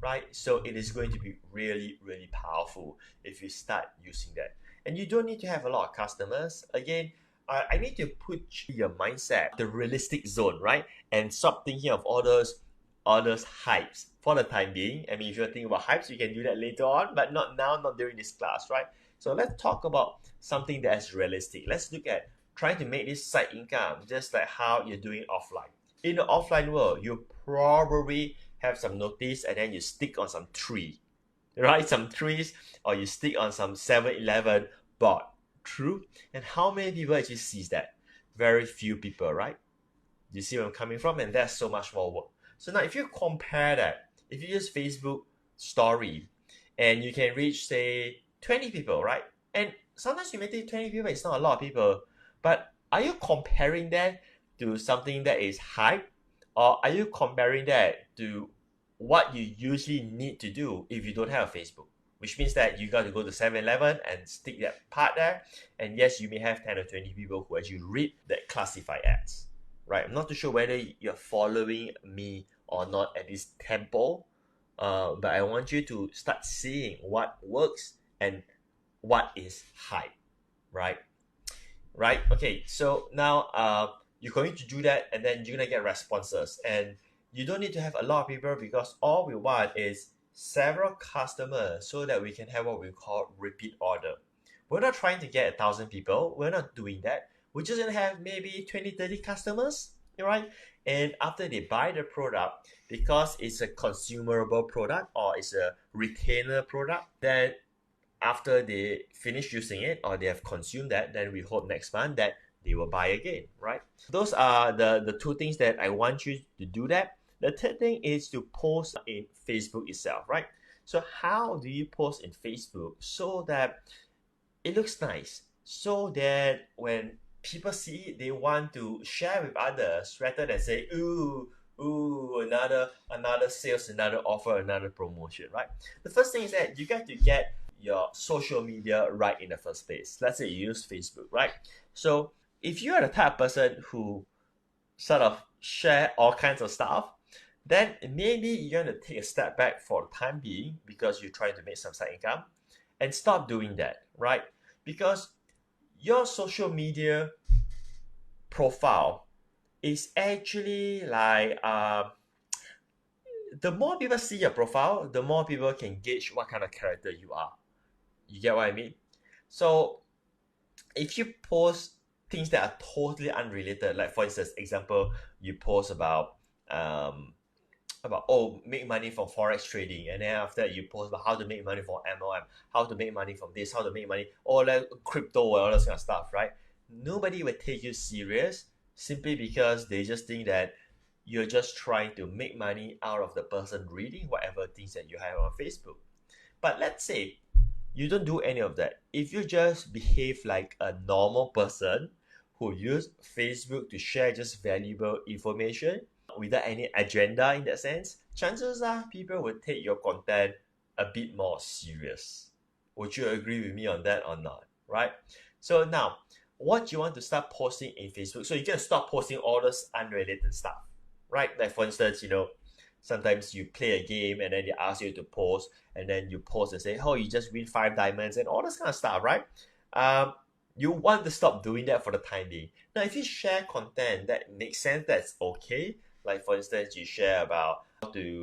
right? So it is going to be really, really powerful if you start using that. And you don't need to have a lot of customers. Again, I need to put your mindset, the realistic zone, right? And stop thinking of all those hypes for the time being. I mean, if you're thinking about hypes, you can do that later on, but not now, not during this class, right? So let's talk about something that's realistic. Let's look at trying to make this side income, just like how you're doing offline. In the offline world, you probably have some notice and then you stick on some tree, right? Some trees, or you stick on some 7-Eleven board. True? And how many people actually sees that? Very few people, right? You see where I'm coming from? And that's so much more work. So now if you compare that, if you use Facebook story and you can reach, say, 20 people, right? And sometimes you may think 20 people is not a lot of people, but are you comparing that to something that is hype? Or are you comparing that to what you usually need to do if you don't have a Facebook? Which means that you got to go to 7-Eleven and stick that part there. And yes, you may have 10 or 20 people who actually read that classified ads, right? I'm not too sure whether you're following me or not at this tempo, but I want you to start seeing what works and what is hype, right? Right? Okay, so now you're going to do that and then you're going to get responses. And you don't need to have a lot of people, because all we want is several customers so that we can have what we call repeat order. We're not trying to get 1,000 people. We're not doing that. We're just going to have maybe 20, 30 customers, right? And after they buy the product, because it's a consumable product or it's a retainer product, then after they finish using it or they have consumed that, then we hope next month that they will buy again, right? Those are the two things that I want you to do that. The third thing is to post in Facebook itself, right? So how do you post in Facebook so that it looks nice, so that when people see it, they want to share with others rather than say, ooh, ooh, another sales, another offer, another promotion, right? The first thing is that you got to get your social media right in the first place. Let's say you use Facebook, right? So if you are the type of person who sort of share all kinds of stuff, then maybe you're going to take a step back for the time being because you're trying to make some side income and stop doing that, right? Because your social media profile is actually like the more people see your profile, the more people can gauge what kind of character you are. You get what I mean? So if you post things that are totally unrelated, like for instance, example, you post um make money from forex trading, and then after that you post about how to make money from MLM, how to make money from this, how to make money, all that crypto, all this kind of stuff, right? Nobody will take you serious simply because they just think that you're just trying to make money out of the person reading whatever things that you have on Facebook. But let's say you don't do any of that. If you just behave like a normal person who use Facebook to share just valuable information without any agenda in that sense, chances are people will take your content a bit more serious. Would you agree with me on that or not? Right? So now, what you want to start posting in Facebook, so you can stop posting all this unrelated stuff, right? Like for instance, sometimes you play a game and then they ask you to post, and then you post and say, oh, you just win 5 diamonds and all this kind of stuff, right? You want to stop doing that for the time being. Now, if you share content that makes sense, that's okay. Like for instance, you share about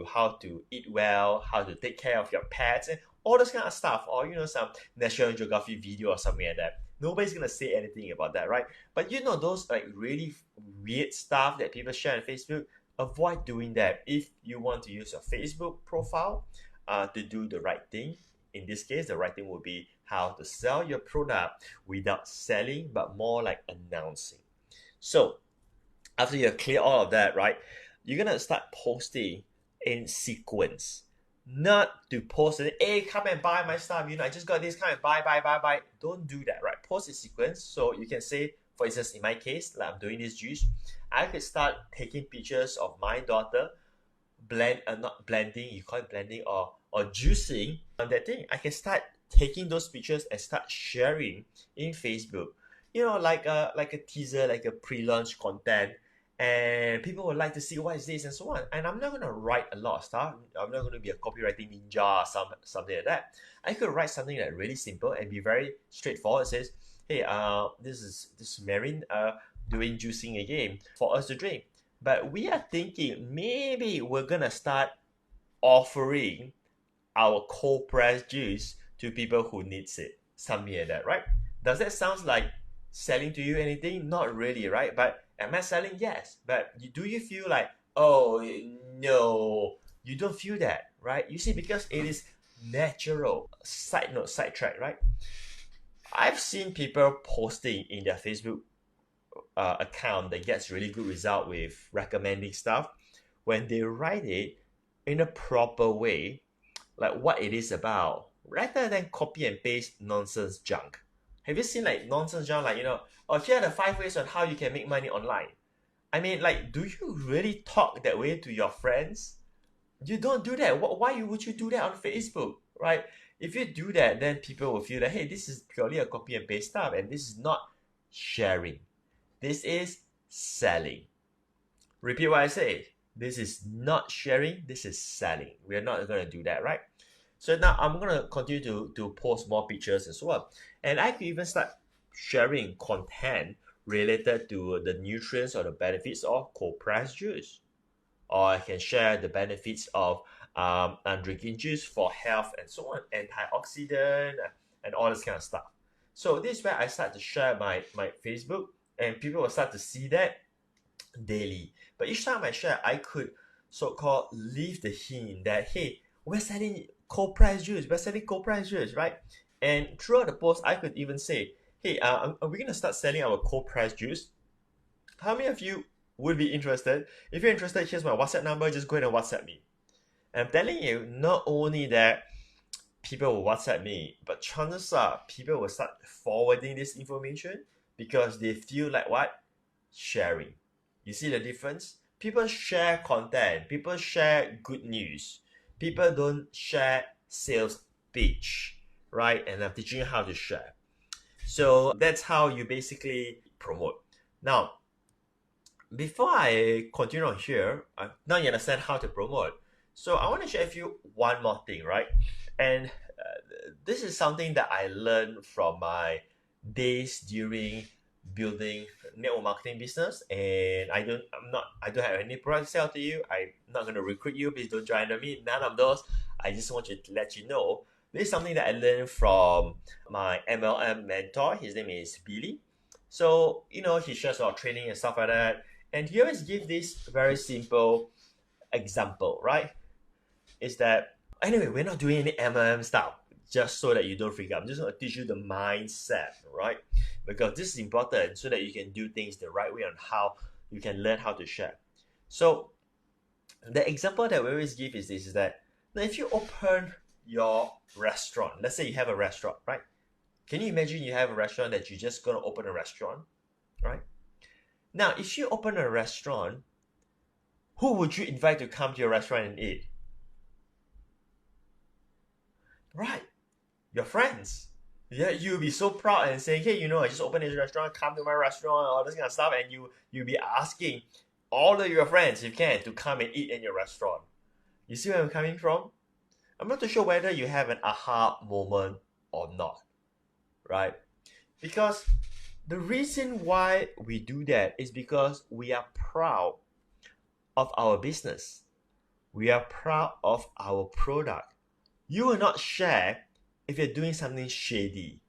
how to eat well, how to take care of your pets, and all this kind of stuff, or some National Geography video or something like that. Nobody's gonna say anything about that, right? But those like really weird stuff that people share on Facebook, avoid doing that. If you want to use your Facebook profile to do the right thing, in this case, the right thing would be how to sell your product without selling, but more like announcing. So after you clear all of that, right, you're gonna start posting in sequence. Not to post it, hey, come and buy my stuff. I just got this, come and buy. Don't do that, right? Post in sequence. So you can say, for instance, in my case, like I'm doing this juice, I could start taking pictures of my daughter not blending, you call it blending or juicing on that thing. I can start taking those pictures and start sharing in Facebook. Like a teaser, like a pre-launch content, and people would like to see what is this and so on. And I'm not gonna write a lot of stuff. I'm not gonna be a copywriting ninja or something like that. I could write something that really simple and be very straightforward. It says, hey, this is Marin doing juicing again for us to drink. But we are thinking maybe we're gonna start offering our cold pressed juice to people who needs it. Something like that, right? Does that sound like selling to you anything? Not really, right? But am I selling? Yes. But do you feel like, oh no, you don't feel that, right? You see, because it is natural. Side note, sidetrack, right? I've seen people posting in their Facebook account that gets really good result with recommending stuff when they write it in a proper way, like what it is about, rather than copy and paste nonsense junk. Have you seen like nonsense junk, like oh, here are the 5 ways on how you can make money online? I mean, like, do you really talk that way to your friends? You don't do that. Why would you do that on Facebook, right? If you do that, then people will feel that, hey, this is purely a copy and paste stuff, and this is not sharing. This is selling. Repeat what I say. This is not sharing. This is selling. We are not going to do that, right? So now I'm going to continue to post more pictures and so on. And I could even start sharing content related to the nutrients or the benefits of cold pressed juice. Or I can share the benefits of drinking juice for health and so on, antioxidant and all this kind of stuff. So this is where I start to share my Facebook, and people will start to see that daily. But each time I share, I could so-called leave the hint that, hey, we're selling cold pressed juice, right? And throughout the post, I could even say, hey, are we going to start selling our cold pressed juice? How many of you would be interested? If you're interested, here's my WhatsApp number. Just go ahead and WhatsApp me. And I'm telling you, not only that people will WhatsApp me, but chances are people will start forwarding this information because they feel like what? Sharing. You see the difference? people share content, people share good news, people don't share sales pitch, right? And I'm teaching you how to share. So that's how you basically promote. Now, before I continue on here, now you understand how to promote. So I want to share with you one more thing, right? And this is something that I learned from my days during building network marketing business. And I don't have any product to sell to you. I'm not going to recruit you. Please don't join me. None of those. I just want to let you know. This is something that I learned from my MLM mentor. His name is Billy. So, he shares our training and stuff like that. And he always give this very simple example, right? Is that, anyway, we're not doing any MLM stuff just so that you don't freak out. I'm just going to teach you the mindset, right? Because this is important so that you can do things the right way on how you can learn how to share. So the example that we always give is this, is that now if you open your restaurant, let's say you have a restaurant, right? Can you imagine you have a restaurant that you're just going to open a restaurant, right? Now, if you open a restaurant, who would you invite to come to your restaurant and eat? Right, your friends. Yeah, you'll be so proud and saying, hey, I just opened this restaurant, come to my restaurant, all this kind of stuff, and you'll be asking all of your friends, if you can, to come and eat in your restaurant. You see where I'm coming from? I'm not too sure whether you have an aha moment or not, right? Because the reason why we do that is because we are proud of our business. We are proud of our product. You will not share if you're doing something shady,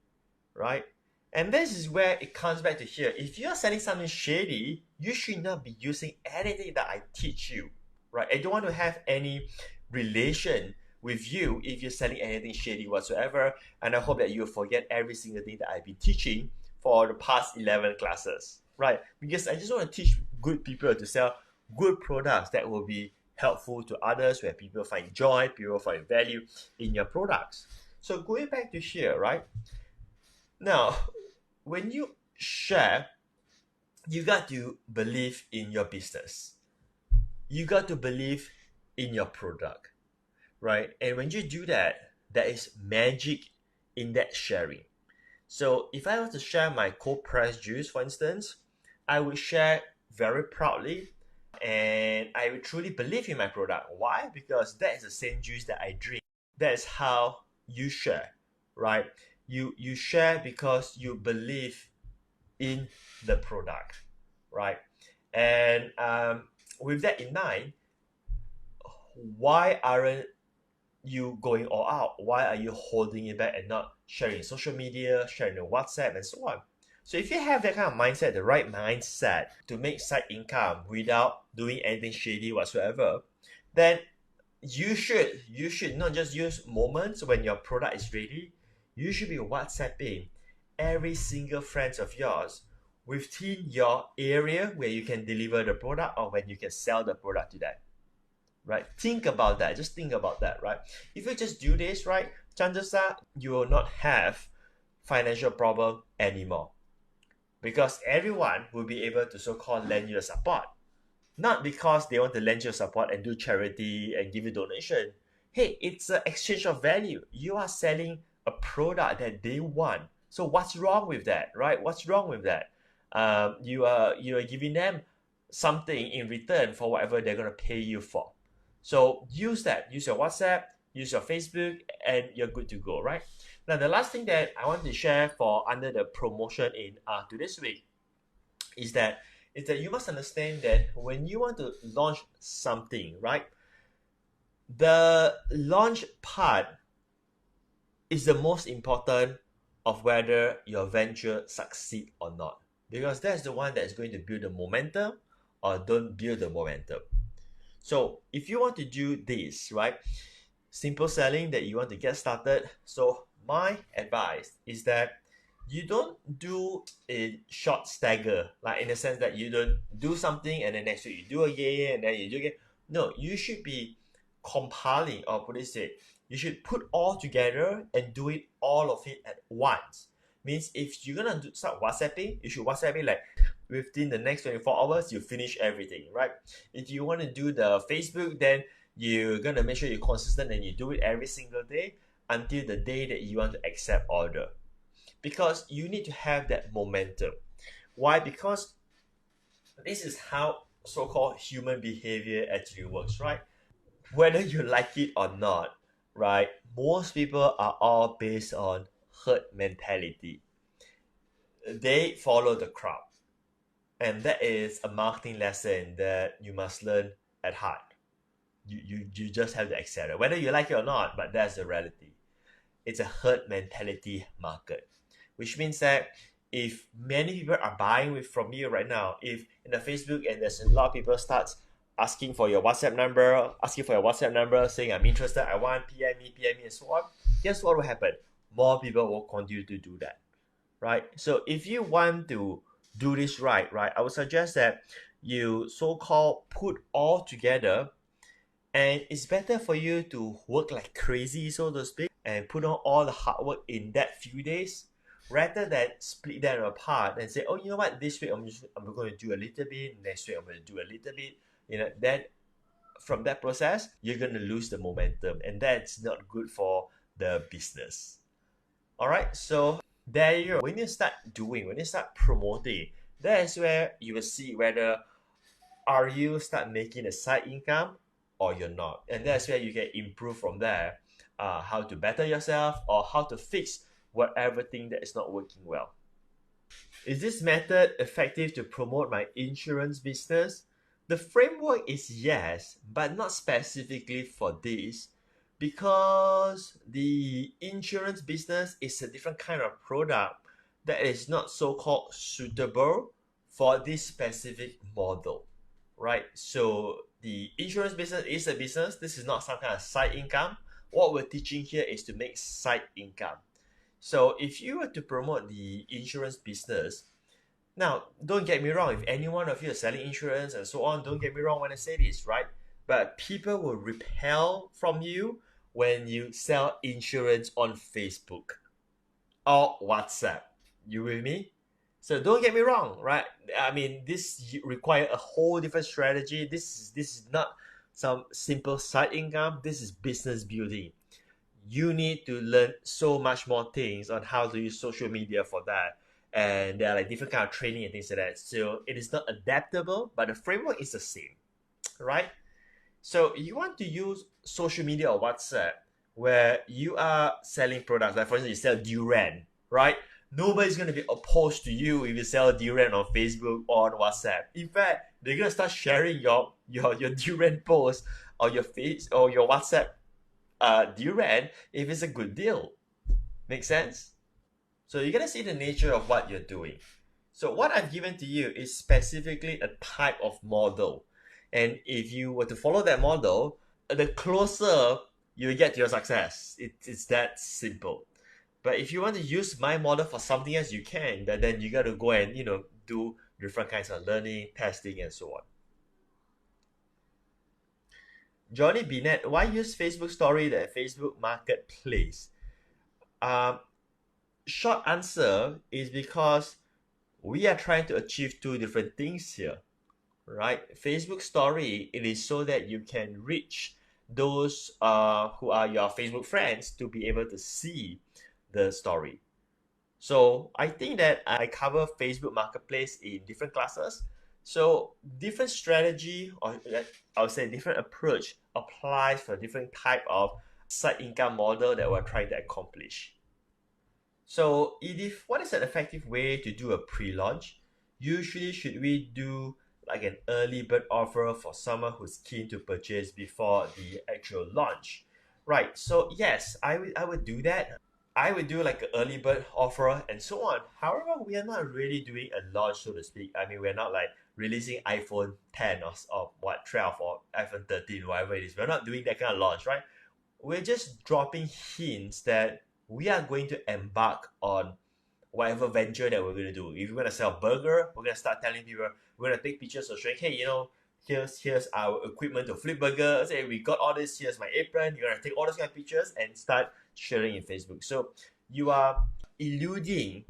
right? And this is where it comes back to here. If you're selling something shady, you should not be using anything that I teach you, right? I don't want to have any relation with you if you're selling anything shady whatsoever. And I hope that you forget every single thing that I've been teaching for the past 11 classes, right? Because I just want to teach good people to sell good products that will be helpful to others, where people find joy, people find value in your products. So going back to here, right? Now, when you share, you got to believe in your business. You got to believe in your product, right? And when you do that, there is magic in that sharing. So if I were to share my cold pressed juice, for instance, I would share very proudly, and I would truly believe in my product. Why? Because that is the same juice that I drink. That's how you share, right? You share because you believe in the product, right? And with that in mind, why aren't you going all out? Why are you holding it back and not sharing social media, sharing on WhatsApp, and so on? So if you have that kind of mindset, the right mindset to make side income without doing anything shady whatsoever, then you should not just use moments when your product is ready. You should be WhatsApping every single friend of yours within your area where you can deliver the product or when you can sell the product to them. Right? Think about that. Just think about that, right? If you just do this, right, chances are you will not have financial problem anymore, because everyone will be able to so-called lend you the support. Not because they want to lend you support and do charity and give you donation. Hey, it's an exchange of value. You are selling a product that they want. So what's wrong with that, right? What's wrong with that? You are giving them something in return for whatever they're gonna pay you for. So use that. Use your WhatsApp, use your Facebook, and you're good to go, right? Now, the last thing that I want to share for under the promotion in to this week is that you must understand that when you want to launch something, right, the launch part is the most important of whether your venture succeed or not, because that's the one that is going to build the momentum or don't build the momentum. So if you want to do this, right, simple selling that you want to get started, so my advice is that you don't do a short stagger, like in the sense that you don't do something and then next week you do again and then you do again. No, you should be compiling, or put it say, you should put all together and do it all of it at once. Means if you're gonna start WhatsApping, you should WhatsApp it like within the next 24 hours, you finish everything, right? If you want to do the Facebook, then you're going to make sure you're consistent and you do it every single day until the day that you want to accept order. Because you need to have that momentum. Why? Because this is how so-called human behavior actually works, right? Whether you like it or not, right? Most people are all based on herd mentality. They follow the crowd. And that is a marketing lesson that you must learn at heart. You just have to accept it, whether you like it or not, but that's the reality. It's a herd mentality market, which means that if many people are buying from you right now, if in the Facebook and there's a lot of people starts asking for your WhatsApp number, saying I'm interested, I want PM me, and so on, guess what will happen? More people will continue to do that, right? So if you want to do this right, I would suggest that you so-called put all together, and it's better for you to work like crazy, so to speak, and put on all the hard work in that few days rather than split them apart and say, oh, you know what, this week I'm going to do a little bit, next week I'm going to do a little bit. Then from that process, you're going to lose the momentum, and that's not good for the business. All right, so there you go. When you start promoting, that's where you will see whether are you start making a side income or you're not, and that's where you can improve from there. How to better yourself or how to fix whatever thing that is not working well. Is this method effective to promote my insurance business? The framework is yes, but not specifically for this, because the insurance business is a different kind of product that is not so-called suitable for this specific model, right? So the insurance business is a business. This is not some kind of side income. What we're teaching here is to make side income. So if you were to promote the insurance business, now don't get me wrong, if any one of you are selling insurance and so on, don't get me wrong when I say this, right? But people will repel from you when you sell insurance on Facebook or WhatsApp. You with me? So don't get me wrong, right? I mean, this require a whole different strategy. This is not some simple side income. This is business building. You need to learn so much more things on how to use social media for that. And there are like different kind of training and things like that. So it is not adaptable, but the framework is the same, right? So you want to use social media or WhatsApp where you are selling products. Like for instance, you sell durian, right? Nobody's going to be opposed to you if you sell durian on Facebook or on WhatsApp. In fact, they're going to start sharing your durian post or your face or your WhatsApp durian if it's a good deal. Make sense? So you're going to see the nature of what you're doing. So what I've given to you is specifically a type of model. And if you were to follow that model, the closer you get to your success. It's that simple. But if you want to use my model for something else, you can. But then you got to go and do different kinds of learning, testing, and so on. Johnny Binet, why use Facebook Story than Facebook Marketplace? Short answer is because we are trying to achieve two different things here, right? Facebook Story, it is so that you can reach those who are your Facebook friends to be able to see the story. So I think that I cover Facebook Marketplace in different classes. So different strategy, or I would say different approach, applies for different type of side income model that we're trying to accomplish. So Edith, what is an effective way to do a pre-launch? Usually should we do like an early bird offer for someone who's keen to purchase before the actual launch? Right, so yes, I would do that. I would do like an early bird offer and so on. However, we are not really doing a launch, so to speak. I mean, we're not like releasing iPhone 10 or 12 or iPhone 13, whatever it is. We're not doing that kind of launch, right? We're just dropping hints that we are going to embark on whatever venture that we're going to do. If we're going to sell a burger, we're going to start telling people, we're going to take pictures of showing, hey, here's our equipment to flip burger. Say we got all this, here's my apron. You're going to take all those kind of pictures and start sharing in Facebook. So you are alluding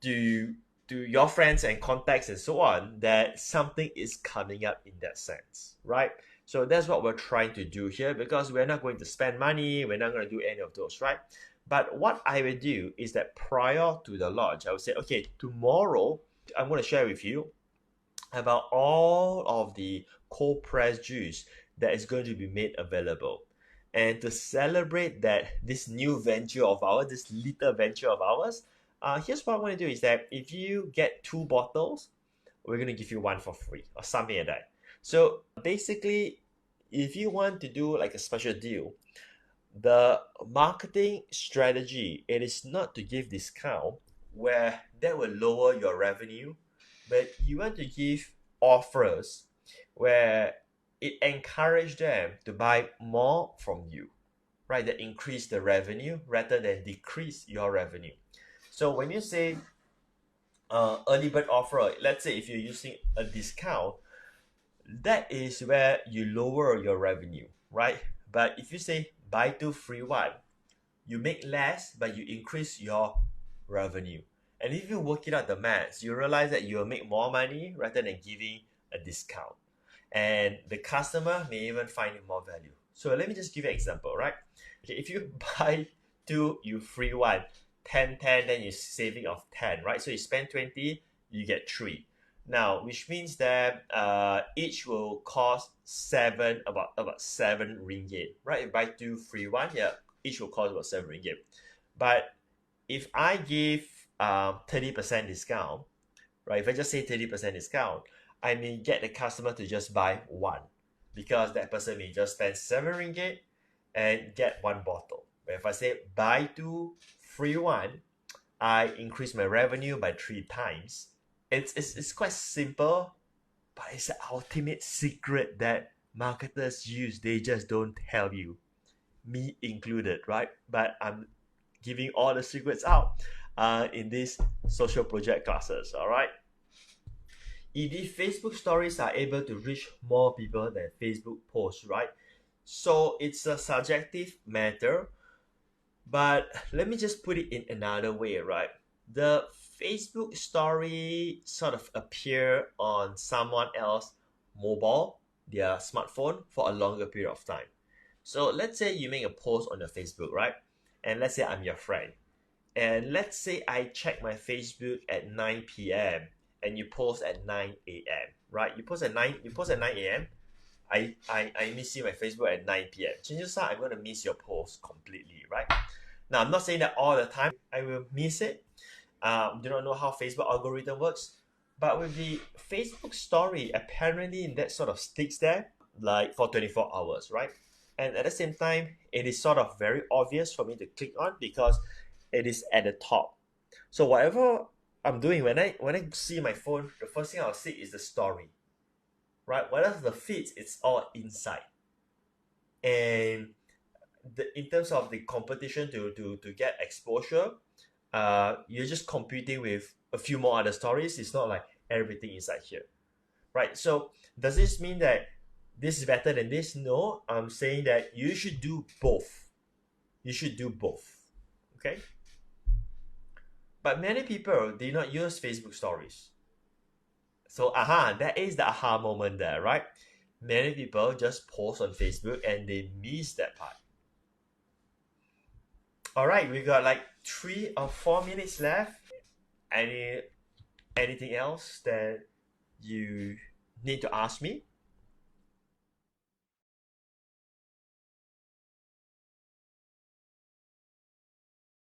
to to your friends and contacts and so on that something is coming up in that sense, right? So that's what we're trying to do here, because we're not going to spend money, we're not going to do any of those, right? But what I will do is that prior to the launch, I would say, okay, tomorrow I'm going to share with you about all of the cold pressed juice that is going to be made available. And to celebrate that this new venture of ours, this little venture of ours, here's what I want to do is that if you get 2 bottles, we're going to give you 1 for free or something like that. So basically, if you want to do like a special deal, the marketing strategy, it is not to give discount where that will lower your revenue, but you want to give offers where it encourage them to buy more from you, right? That increase the revenue rather than decrease your revenue. So when you say early bird offer, let's say if you're using a discount, that is where you lower your revenue, right? But if you say buy 2 free 1, you make less but you increase your revenue. And if you work it out the maths, you realize that you'll make more money rather than giving a discount. And the customer may even find it more value. So let me just give you an example, right? Okay, if you buy 2, you free 1, 10, 10, then you're saving of 10, right? So you spend 20, you get 3. Now, which means that each will cost about 7 ringgit, right? If you buy 2 free 1, yeah, each will cost about 7 ringgit. But if I give 30% discount, right? If I just say 30% discount, I may get the customer to just buy 1, because that person may just spend 7 ringgit and get 1 bottle. But if I say buy 2 free 1, I increase my revenue by 3 times. It's quite simple, but it's the ultimate secret that marketers use. They just don't tell you, me included, right? But I'm giving all the secrets out in these social project classes, all right? If Facebook stories are able to reach more people than Facebook posts, right? So it's a subjective matter, but let me just put it in another way, right? The Facebook story sort of appear on someone else mobile, their smartphone, for a longer period of time. So let's say you make a post on your Facebook, right? And let's say I'm your friend. And let's say I check my Facebook at 9 p.m. and you post at 9 a.m. Right? You post at 9 a.m. I miss you my Facebook at 9 p.m. Chances are I'm going to miss your post completely, right? Now, I'm not saying that all the time I will miss it. Do not know how Facebook algorithm works, but with the Facebook story, apparently that sort of sticks there like for 24 hours, right? And at the same time, it is sort of very obvious for me to click on because it is at the top. So whatever I'm doing, when I see my phone, the first thing I'll see is the story, right? Whereas the feeds, it's all inside. And in terms of the competition to get exposure, you're just competing with a few more other stories. It's not like everything inside here, right? So does this mean that this is better than this? No, I'm saying that you should do both. You should do both, okay? But many people do not use Facebook stories. So that is the aha moment there, right? Many people just post on Facebook and they miss that part. All right, we got like 3 or 4 minutes left. Anything else that you need to ask me?